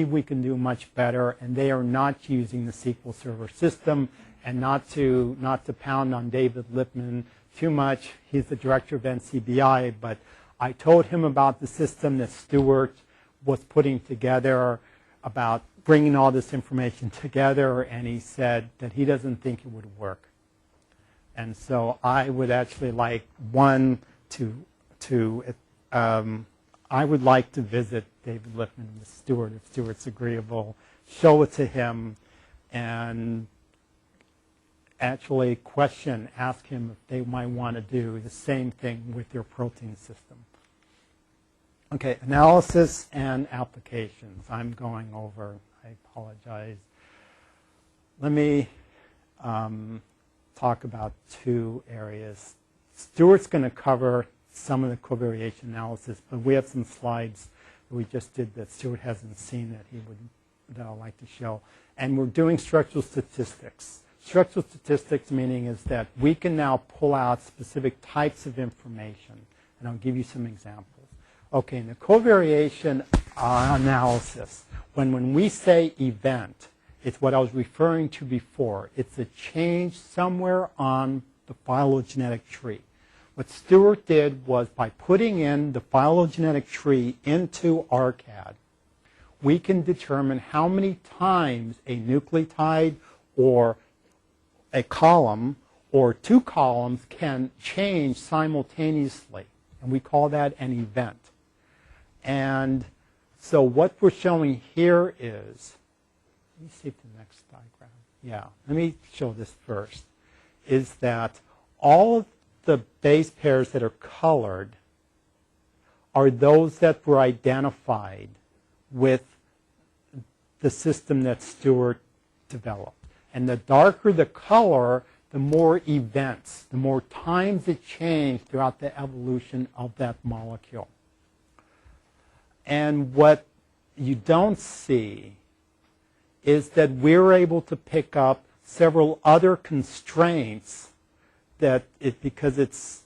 we can do much better, and they are not using the SQL Server system. And not to pound on David Lippman too much, he's the director of NCBI, but I told him about the system that Stuart was putting together, about bringing all this information together, and he said that he doesn't think it would work. And so I would actually like I would like to visit David Lippman with Stuart, if Stuart's agreeable, show it to him, and actually ask him if they might want to do the same thing with their protein system. Okay, analysis and applications. I'm going over, I apologize. Let me talk about two areas. Stuart's going to cover some of the covariation analysis, but we have some slides that we just did that Stuart hasn't seen that I'd like to show. And we're doing structural statistics. Structural statistics meaning is that we can now pull out specific types of information, and I'll give you some examples. Okay, in the covariation analysis, when we say event, it's what I was referring to before. It's a change somewhere on the phylogenetic tree. What Stuart did was, by putting in the phylogenetic tree into ARCAD, we can determine how many times a nucleotide or a column or two columns can change simultaneously. And we call that an event. And so what we're showing here is, let me see the next diagram. Yeah, let me show this first, is that all of the base pairs that are colored are those that were identified with the system that Stuart developed. And the darker the color, the more events, the more times it changed throughout the evolution of that molecule. And what you don't see is that we're able to pick up several other constraints that because it's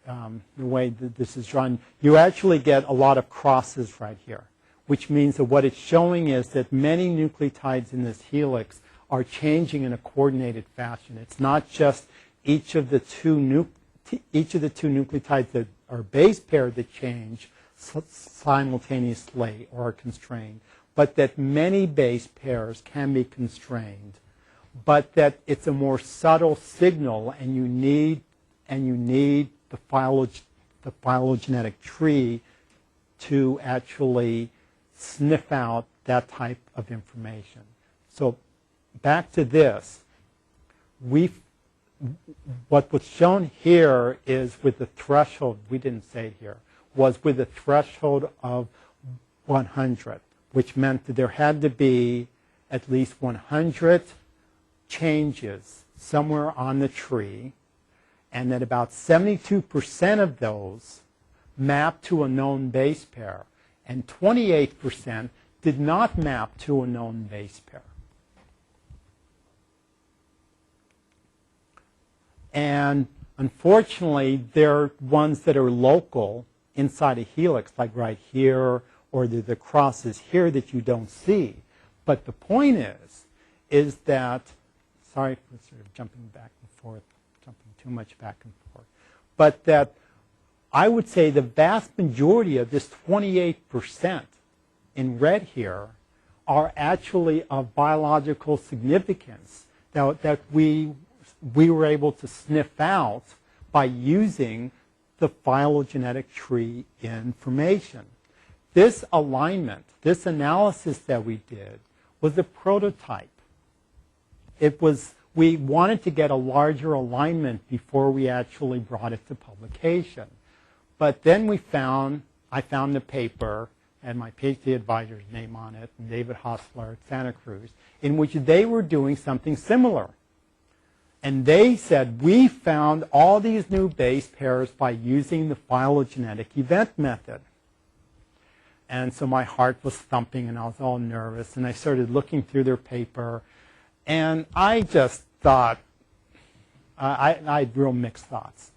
the way that this is drawn, you actually get a lot of crosses right here, which means that what it's showing is that many nucleotides in this helix are changing in a coordinated fashion. It's not just each of the two nucleotides that are base paired that change simultaneously or are constrained, but that many base pairs can be constrained, but that it's a more subtle signal, and you need the phylogenetic tree to actually sniff out that type of information. So back to this, what was shown here is with the threshold, we didn't say it here, was with a threshold of 100, which meant that there had to be at least 100 changes somewhere on the tree, and that about 72% of those mapped to a known base pair, and 28% did not map to a known base pair. And unfortunately, there are ones that are local inside a helix, like right here, or the crosses here that you don't see. But the point is that, sorry for sort of jumping back and forth, jumping too much back and forth, but that I would say the vast majority of this 28% in red here are actually of biological significance that we were able to sniff out by using the phylogenetic tree information. This alignment, this analysis that we did, was a prototype. We wanted to get a larger alignment before we actually brought it to publication. But then I found the paper, and my PhD advisor's name on it, and David Hostler at Santa Cruz, in which they were doing something similar. And they said, we found all these new base pairs by using the phylogenetic event method. And so my heart was thumping, and I was all nervous, and I started looking through their paper, and I just thought, I had real mixed thoughts.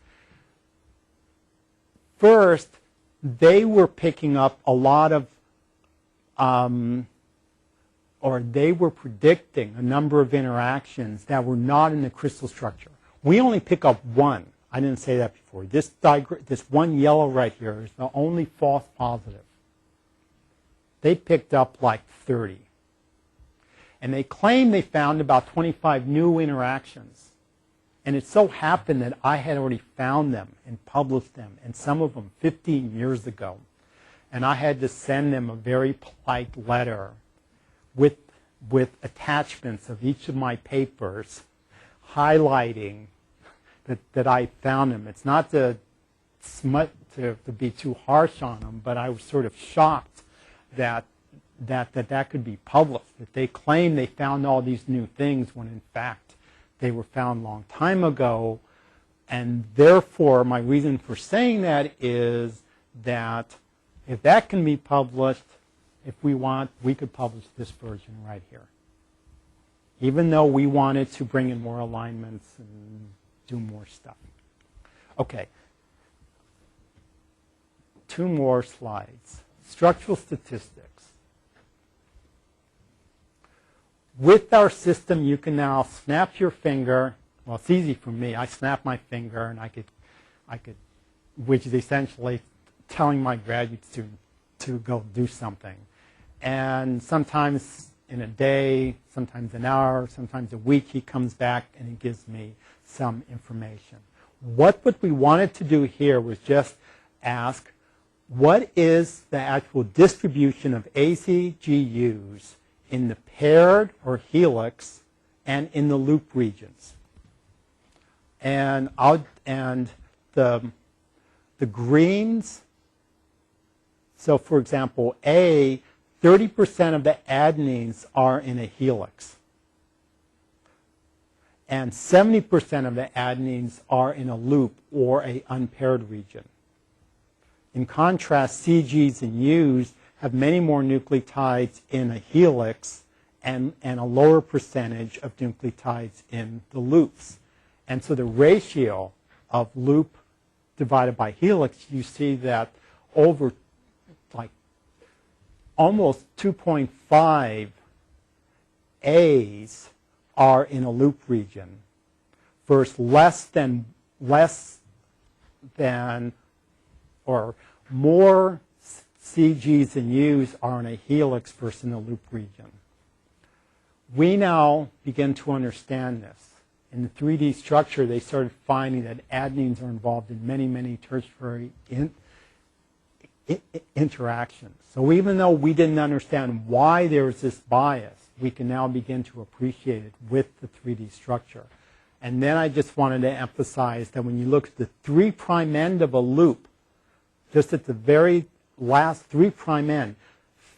First, they were picking up a lot of, or they were predicting a number of interactions that were not in the crystal structure. We only pick up one. I didn't say that before. This one yellow right here is the only false positive. They picked up like 30. And they claim they found about 25 new interactions. And it so happened that I had already found them and published them, and some of them 15 years ago. And I had to send them a very polite letter with attachments of each of my papers highlighting that I found them. It's not to be too harsh on them, but I was sort of shocked that could be published, that they claim they found all these new things when in fact they were found a long time ago. And therefore, my reason for saying that is that if that can be published, if we want, we could publish this version right here. Even though we wanted to bring in more alignments and do more stuff. Okay. 2 more slides. Structural statistics. With our system, you can now snap your finger. Well, it's easy for me. I snap my finger, and I could, which is essentially telling my graduate student to go do something. And sometimes in a day, sometimes an hour, sometimes a week, he comes back and he gives me some information. What we wanted to do here was just ask, what is the actual distribution of ACGUs in the paired or helix and in the loop regions? And the greens, so for example, 30% of the adenines are in a helix. And 70% of the adenines are in a loop or a unpaired region. In contrast, CGs and Us have many more nucleotides in a helix and a lower percentage of nucleotides in the loops. And so the ratio of loop divided by helix, you see that over like almost 2.5 A's are in a loop region versus less than or more CGs and U's are in a helix versus in a loop region. We now begin to understand this. In the 3D structure, they started finding that adenines are involved in many, many tertiary interactions. So even though we didn't understand why there was this bias, we can now begin to appreciate it with the 3D structure. And then I just wanted to emphasize that when you look at the 3' end of a loop, just at the very last 3' end,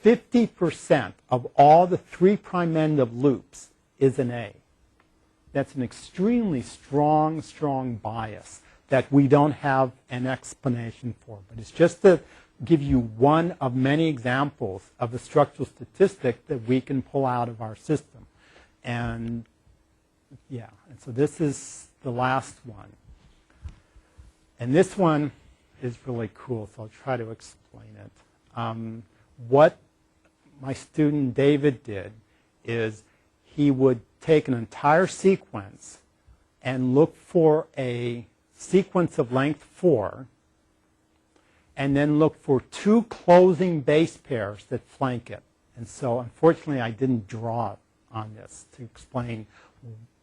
50% of all the 3' end of loops is an A. That's an extremely strong bias that we don't have an explanation for. But it's just to give you one of many examples of a structural statistic that we can pull out of our system. And yeah, and so this is the last one. And this one is really cool, so I'll try to explain it. What my student David did is he would take an entire sequence and look for a sequence of length 4 and then look for 2 closing base pairs that flank it. And so unfortunately I didn't draw on this to explain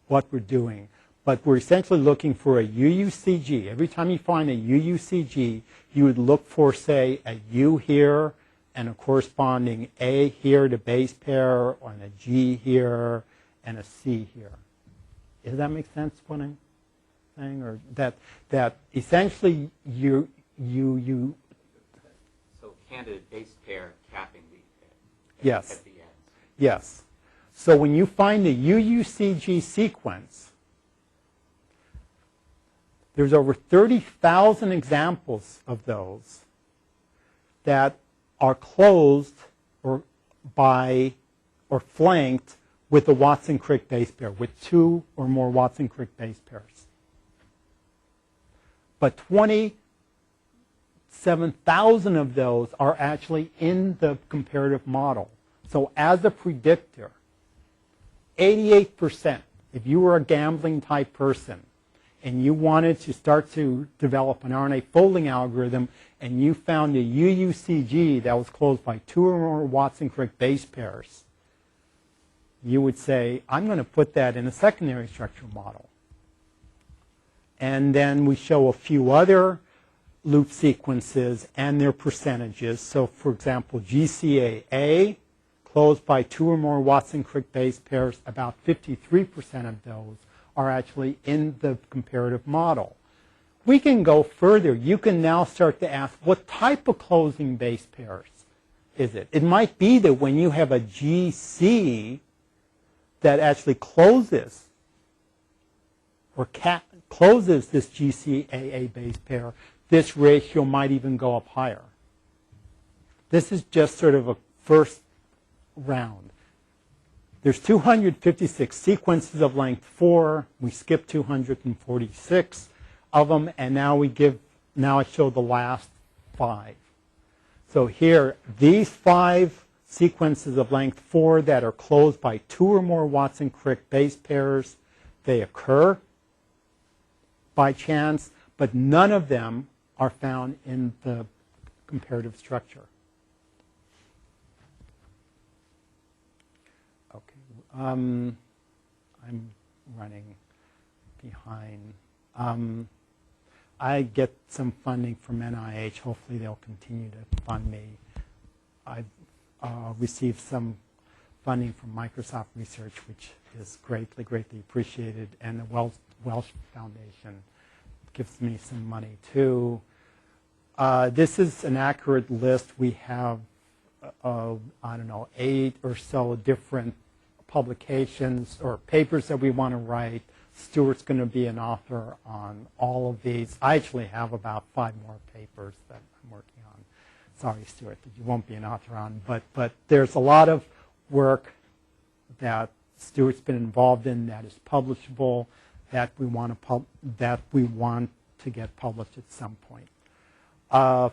what we're doing. But we're essentially looking for a UUCG. Every time you find a UUCG, you would look for, say, a U here and a corresponding A here to base pair, and a G here and a C here. Does that make sense, what I'm saying? Or that essentially you So candidate base pair capping yes. at the end. Yes. So when you find the UUCG sequence, there's over 30,000 examples of those that are closed or flanked with a Watson-Crick base pair, with 2 or more Watson-Crick base pairs. But 27,000 of those are actually in the comparative model. So as a predictor, 88%, if you were a gambling type person and you wanted to start to develop an RNA folding algorithm and you found a UUCG that was closed by 2 or more Watson-Crick base pairs, you would say, I'm going to put that in a secondary structure model. And then we show a few other loop sequences and their percentages. So for example, GCAA, closed by 2 or more Watson-Crick base pairs, about 53% of those are actually in the comparative model. We can go further. You can now start to ask, what type of closing base pairs is it? It might be that when you have a GC that actually closes or closes this GCAA base pair, this ratio might even go up higher. This is just sort of a first round. There's 256 sequences of length 4. We skipped 246 of them, and now I show the last 5. So here, these 5 sequences of length 4 that are closed by 2 or more Watson-Crick base pairs, they occur by chance, but none of them are found in the comparative structure. Okay, I'm running behind. I get some funding from NIH. Hopefully they'll continue to fund me. I've received some funding from Microsoft Research, which is greatly, greatly appreciated, and the Welsh Foundation gives me some money too. This is an accurate list. We have, I don't know, 8 or so different publications or papers that we want to write. Stuart's going to be an author on all of these. I actually have about 5 more papers that I'm working on. Sorry, Stuart, that you won't be an author on. But there's a lot of work that Stuart's been involved in that is publishable, that we want to get published at some point.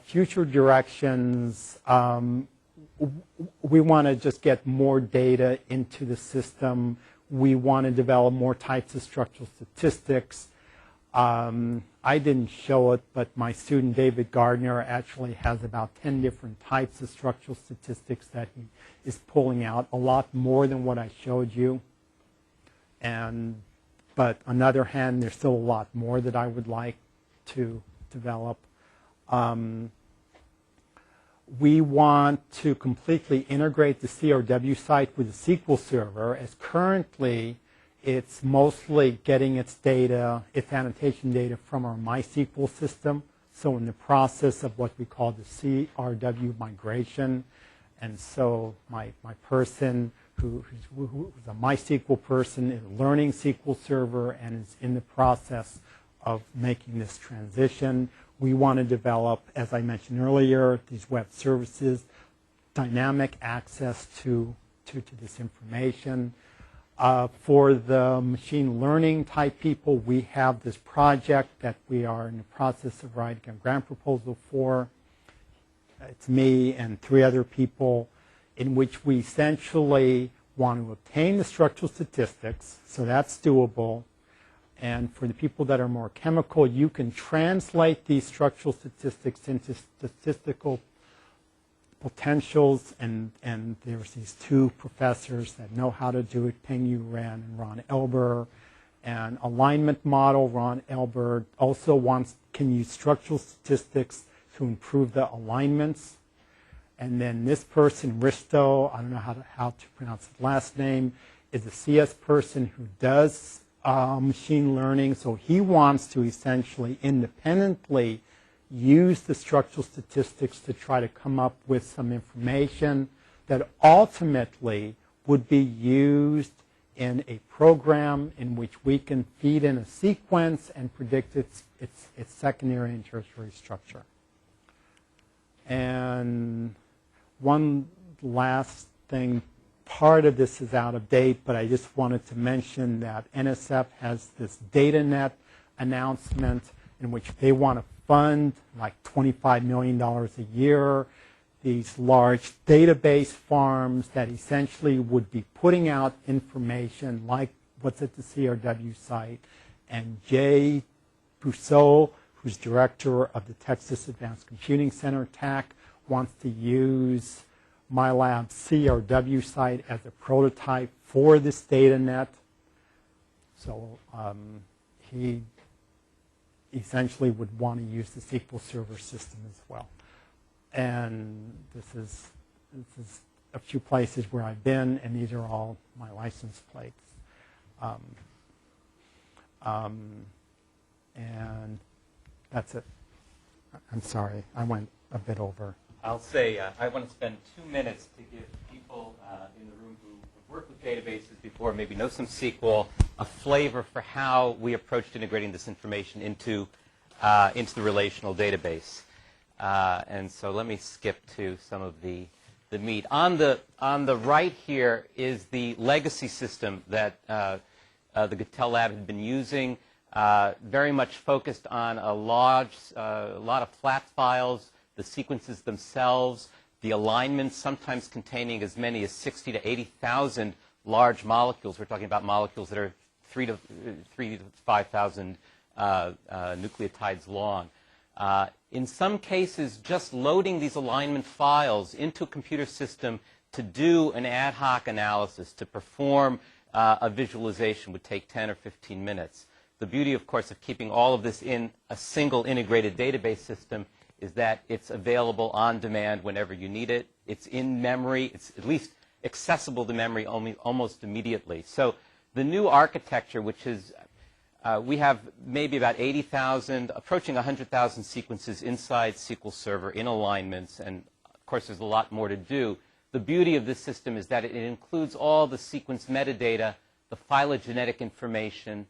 Future directions, we want to just get more data into the system. We want to develop more types of structural statistics. I didn't show it, but my student David Gardner actually has about 10 different types of structural statistics that he is pulling out, a lot more than what I showed you. But on the other hand, there's still a lot more that I would like to develop. We want to completely integrate the CRW site with the SQL Server, as currently it's mostly getting its data, its annotation data from our MySQL system. So in the process of what we call the CRW migration, and so my person who's a MySQL person is learning SQL Server and is in the process of making this transition. We want to develop, as I mentioned earlier, these web services, dynamic access to this information. For the machine learning type people, we have this project that we are in the process of writing a grant proposal for. It's me and 3 other people, in which we essentially want to obtain the structural statistics, so that's doable. And for the people that are more chemical, you can translate these structural statistics into statistical potentials, and there's these 2 professors that know how to do it, Peng-Yu Ren and Ron Elber. And alignment model, Ron Elber also can use structural statistics to improve the alignments. And then this person, Risto, I don't know how to pronounce his last name, is a CS person who does machine learning. So he wants to essentially independently use the structural statistics to try to come up with some information that ultimately would be used in a program in which we can feed in a sequence and predict its secondary and tertiary structure. And one last thing, part of this is out of date, but I just wanted to mention that NSF has this DataNet announcement in which they want to fund like $25 million a year, these large database farms that essentially would be putting out information like what's at the CRW site. And Jay Brousseau, who's director of the Texas Advanced Computing Center, TAC, wants to use MyLab's CRW site as a prototype for this DataNet. So he essentially would want to use the SQL Server system as well. And this is a few places where I've been, and these are all my license plates. And that's it. I'm sorry, I went a bit over. I'll say I want to spend 2 minutes to give people in the room who have worked with databases before, maybe know some SQL, a flavor for how we approached integrating this information into the relational database. And so let me skip to some of the meat. On the right here is the legacy system that the Gattell Lab had been using, very much focused on a lot of flat files, the sequences themselves, the alignments, sometimes containing as many as 60 to 80,000 large molecules. We're talking about molecules that are 3 to 5,000 nucleotides long. In some cases, just loading these alignment files into a computer system to do an ad hoc analysis, to perform a visualization would take 10 or 15 minutes. The beauty, of course, of keeping all of this in a single integrated database system is that it's available on demand whenever you need it. It's in memory. It's at least accessible to memory almost immediately. So the new architecture, which is we have maybe about 80,000, approaching 100,000 sequences inside SQL Server in alignments, and of course there's a lot more to do. The beauty of this system is that it includes all the sequence metadata, the phylogenetic information,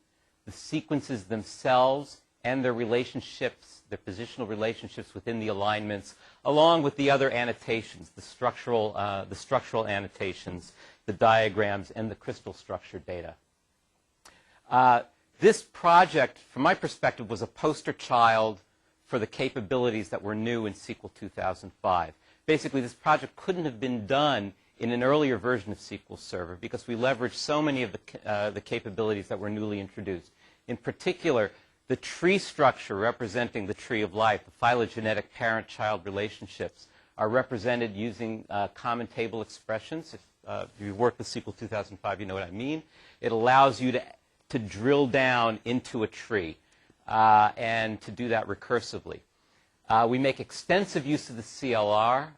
the sequences themselves, and their relationships, their positional relationships within the alignments, along with the other annotations, the structural annotations, the diagrams, and the crystal structure data. This project, from my perspective, was a poster child for the capabilities that were new in SQL 2005. Basically, this project couldn't have been done in an earlier version of SQL Server because we leveraged so many of the capabilities that were newly introduced. In particular, the tree structure representing the tree of life, the phylogenetic parent-child relationships, are represented using common table expressions. If you've worked with SQL 2005, you know what I mean. It allows you to drill down into a tree and to do that recursively. We make extensive use of the CLR,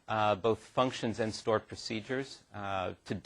both functions and stored procedures, to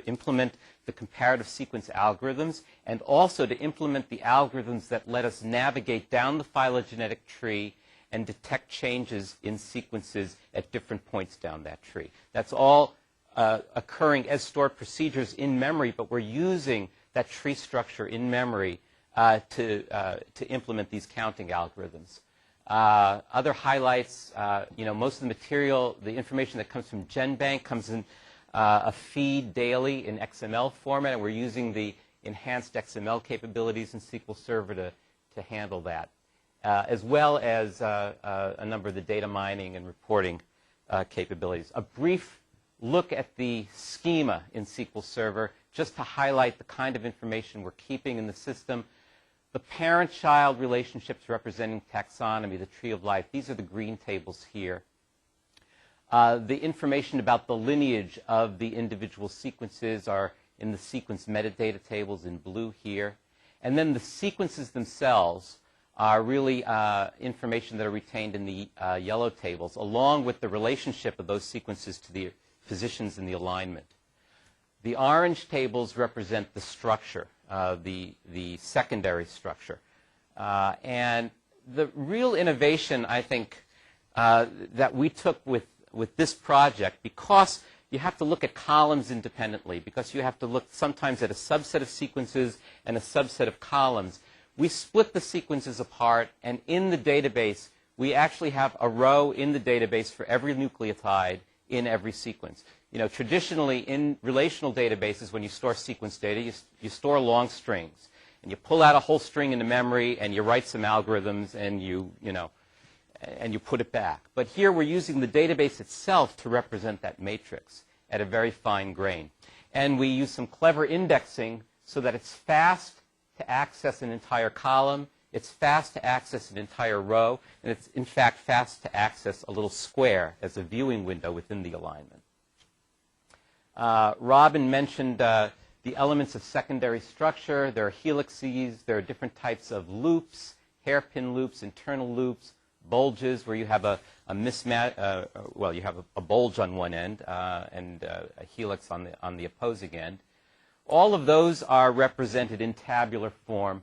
implement the comparative sequence algorithms, and also to implement the algorithms that let us navigate down the phylogenetic tree and detect changes in sequences at different points down that tree. That's all occurring as stored procedures in memory, but we're using that tree structure in memory to implement these counting algorithms. Other highlights, most of the material, the information that comes from GenBank comes in a feed daily in XML format, and we're using the enhanced XML capabilities in SQL Server to handle that, as well as a number of the data mining and reporting capabilities. A brief look at the schema in SQL Server just to highlight the kind of information we're keeping in the system. The parent-child relationships representing taxonomy, the tree of life, these are the green tables here. The information about the lineage of the individual sequences are in the sequence metadata tables in blue here. And then the sequences themselves are really information that are retained in the yellow tables, along with the relationship of those sequences to the positions in the alignment. The orange tables represent the structure, the secondary structure. And the real innovation, I think, that we took with this project, because you have to look at columns independently, because you have to look sometimes at a subset of sequences and a subset of columns, we split the sequences apart, and in the database, we actually have a row in the database for every nucleotide in every sequence. Traditionally in relational databases, when you store sequence data, you store long strings, and you pull out a whole string into memory, and you write some algorithms, and you put it back. But here we're using the database itself to represent that matrix at a very fine grain. And we use some clever indexing so that it's fast to access an entire column, it's fast to access an entire row, and it's in fact fast to access a little square as a viewing window within the alignment. Robin mentioned the elements of secondary structure. There are helices, there are different types of loops, hairpin loops, internal loops, bulges where you have a mismatch, you have a bulge on one end and a helix on the opposing end. All of those are represented in tabular form,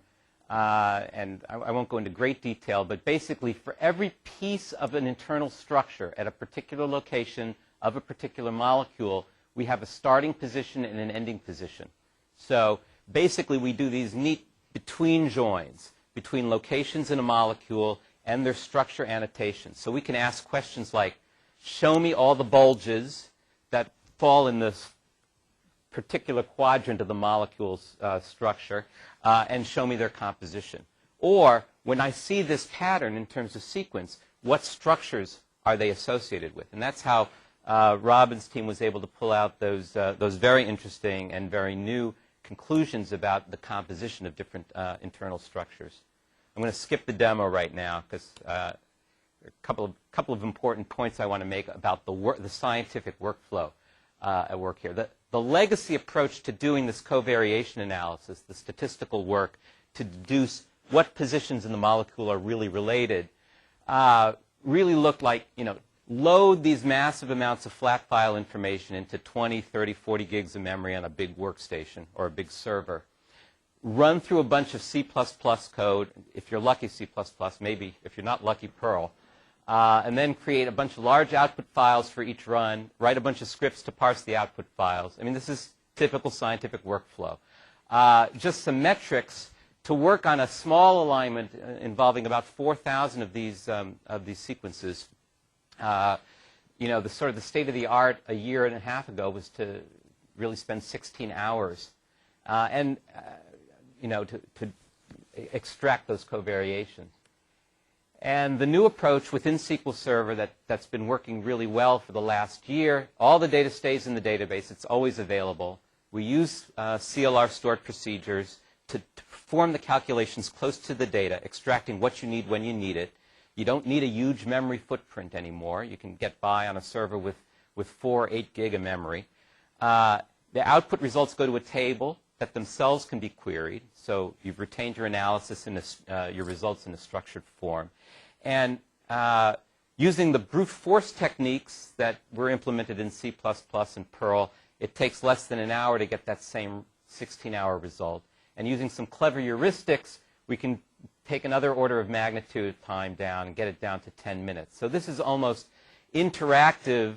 and I won't go into great detail, but basically for every piece of an internal structure at a particular location of a particular molecule, we have a starting position and an ending position. So basically we do these neat between joins between locations in a molecule and their structure annotations. So we can ask questions like, show me all the bulges that fall in this particular quadrant of the molecule's structure and show me their composition. Or when I see this pattern in terms of sequence, what structures are they associated with? And that's how Robin's team was able to pull out those very interesting and very new conclusions about the composition of different internal structures. I'm going to skip the demo right now because there are a couple of important points I want to make about the scientific workflow at work here. The legacy approach to doing this covariation analysis, the statistical work to deduce what positions in the molecule are really related, really looked like, load these massive amounts of flat file information into 20, 30, 40 gigs of memory on a big workstation or a big server. Run through a bunch of C++ code, if you're lucky C++, maybe if you're not lucky Perl, and then create a bunch of large output files for each run, write a bunch of scripts to parse the output files. I mean, this is typical scientific workflow. Just some metrics to work on a small alignment involving about 4,000 of these sequences. The sort of the state of the art a year and a half ago was to really spend 16 hours. To extract those covariations. And the new approach within SQL Server that's been working really well for the last year, all the data stays in the database. It's always available. We use CLR stored procedures to perform the calculations close to the data, extracting what you need when you need it. You don't need a huge memory footprint anymore. You can get by on a server with 4 or 8 gig of memory. The output results go to a table that themselves can be queried. So you've retained your analysis and your results in a structured form. And using the brute force techniques that were implemented in C++ and Perl, it takes less than an hour to get that same 16-hour result. And using some clever heuristics, we can take another order of magnitude of time down and get it down to 10 minutes. So this is almost interactive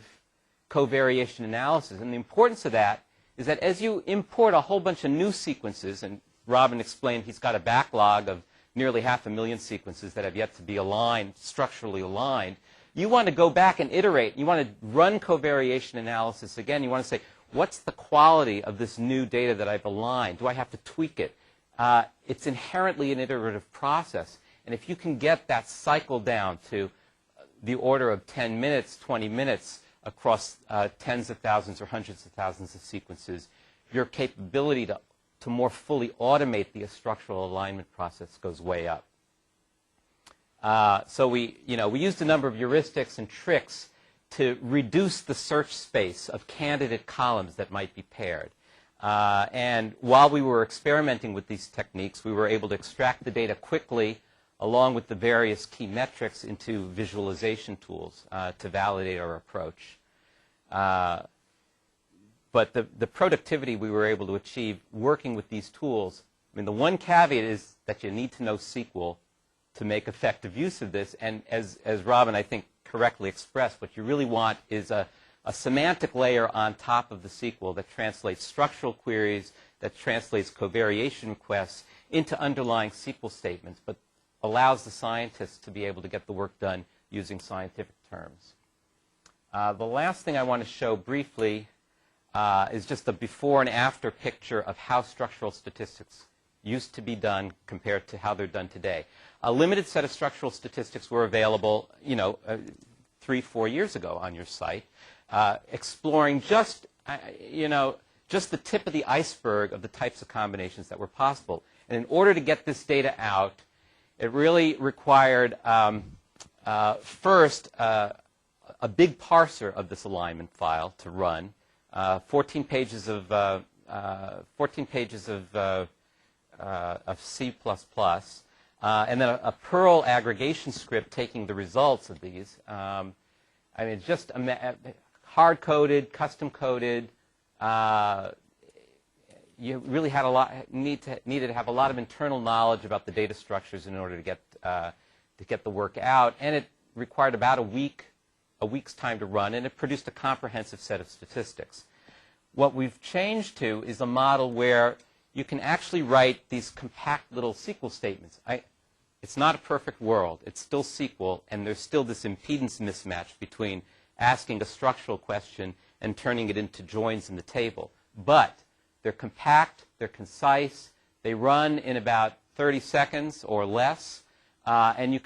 covariation analysis. And the importance of that is that as you import a whole bunch of new sequences, and Robin explained he's got a backlog of nearly 500,000 sequences that have yet to be aligned, structurally aligned, you want to go back and iterate. You want to run covariation analysis again. You want to say, what's the quality of this new data that I've aligned? Do I have to tweak it? It's inherently an iterative process. And if you can get that cycle down to the order of 10 minutes, 20 minutes across tens of thousands or hundreds of thousands of sequences, your capability to more fully automate the structural alignment process goes way up. So we used a number of heuristics and tricks to reduce the search space of candidate columns that might be paired. And while we were experimenting with these techniques, we were able to extract the data quickly along with the various key metrics into visualization tools to validate our approach. But the productivity we were able to achieve working with these tools, I mean, the one caveat is that you need to know SQL to make effective use of this. And as Robin, I think, correctly expressed, what you really want is a semantic layer on top of the SQL that translates structural queries, that translates covariation requests into underlying SQL statements, but allows the scientists to be able to get the work done using scientific terms. The last thing I want to show briefly is just a before and after picture of how structural statistics used to be done compared to how they're done today. A limited set of structural statistics were available, 3-4 years ago on your site, exploring just the tip of the iceberg of the types of combinations that were possible. And in order to get this data out, it really required first a big parser of this alignment file to run, 14 pages of C++, and then a Perl aggregation script taking the results of these. I mean, just hard-coded, custom-coded. You really had needed to have a lot of internal knowledge about the data structures in order to get the work out, and it required about a week's time to run, and it produced a comprehensive set of statistics. What we've changed to is a model where you can actually write these compact little SQL statements. It's not a perfect world. It's still SQL, and there's still this impedance mismatch between asking a structural question and turning it into joins in the table. But they're compact, they're concise, they run in about 30 seconds or less, and you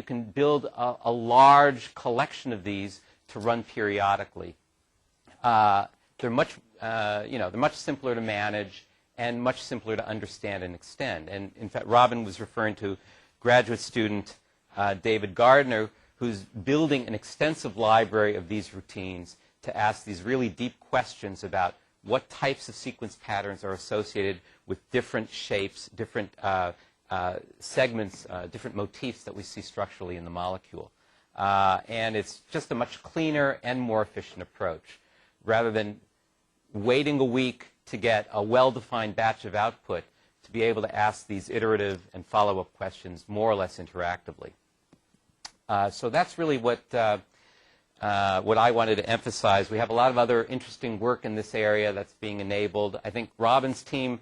can build a large collection of these to run periodically. They're much simpler to manage and much simpler to understand and extend. And in fact, Robin was referring to graduate student David Gardner, who's building an extensive library of these routines to ask these really deep questions about what types of sequence patterns are associated with different shapes, different segments, different motifs that we see structurally in the molecule. And it's just a much cleaner and more efficient approach. Rather than waiting a week to get a well-defined batch of output, to be able to ask these iterative and follow-up questions more or less interactively. So that's really what I wanted to emphasize. We have a lot of other interesting work in this area that's being enabled. I think Robin's team,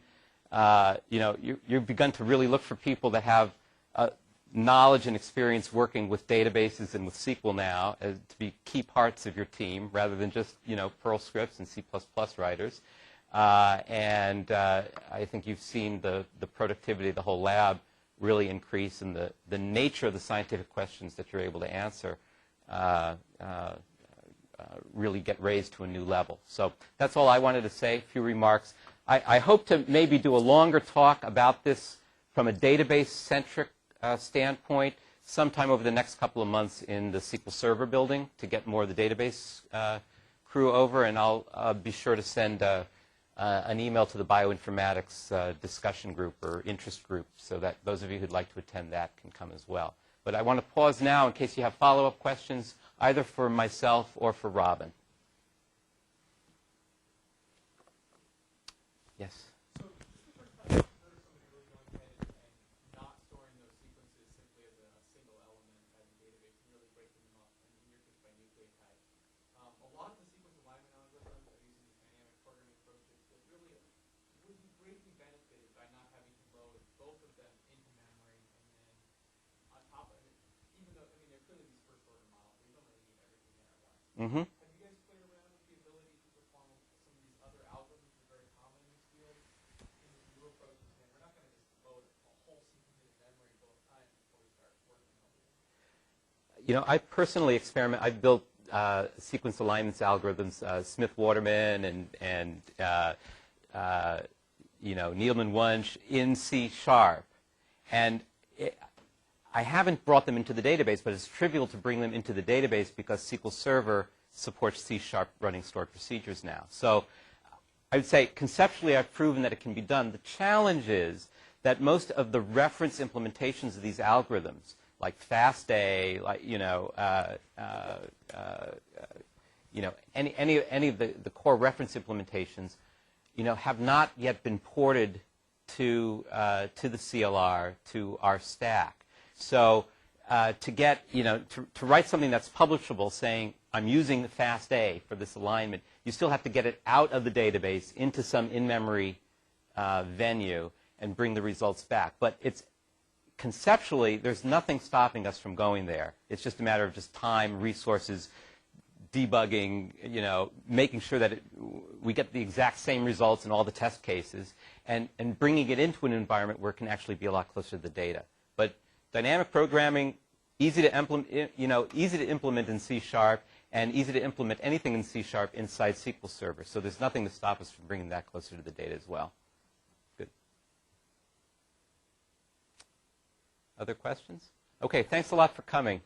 you've begun to really look for people that have knowledge and experience working with databases and with SQL now to be key parts of your team, rather than just Perl scripts and C++ writers. And I think you've seen the productivity of the whole lab really increase, and the nature of the scientific questions that you're able to answer really get raised to a new level. So that's all I wanted to say, a few remarks. I hope to maybe do a longer talk about this from a database-centric standpoint sometime over the next couple of months in the SQL Server building to get more of the database crew over, and I'll be sure to send an email to the bioinformatics discussion group or interest group so that those of you who'd like to attend that can come as well. But I want to pause now in case you have follow-up questions, either for myself or for Robin. Yes? So just a quick question. Notice somebody really going ahead and not storing those sequences simply as a single element as a database and really breaking them up, and in your case by nucleotide. A lot of the sequence alignment algorithms are using these dynamic programming approaches that really would be greatly benefited by not having to load both of them into memory and then on top of it, even though, I mean, they're clearly these first order models, so you don't really need everything there at once. Mm-hmm. Have you guys played around with the ability to perform some of these other algorithms that are very common in this field in this new approach? And we're not going to just load a whole sequence into memory both times before we start working on it. You know, I personally experiment. I've built sequence alignments algorithms, Smith-Waterman and you know, Needleman-Wunsch in C#. And I haven't brought them into the database, but it's trivial to bring them into the database because SQL Server supports C# running stored procedures now. So I would say conceptually I've proven that it can be done. The challenge is that most of the reference implementations of these algorithms, like FASTA, like any of the core reference implementations, have not yet been ported to the CLR, to our stack. So to get, to write something that's publishable saying, I'm using the FASTA for this alignment, you still have to get it out of the database into some in-memory venue and bring the results back. But it's conceptually, there's nothing stopping us from going there. It's just a matter of just time, resources, debugging, making sure that we get the exact same results in all the test cases, and bringing it into an environment where it can actually be a lot closer to the data. But dynamic programming, easy to implement in C# and easy to implement anything in C# inside SQL Server. So there's nothing to stop us from bringing that closer to the data as well. Good. Other questions? Okay, thanks a lot for coming.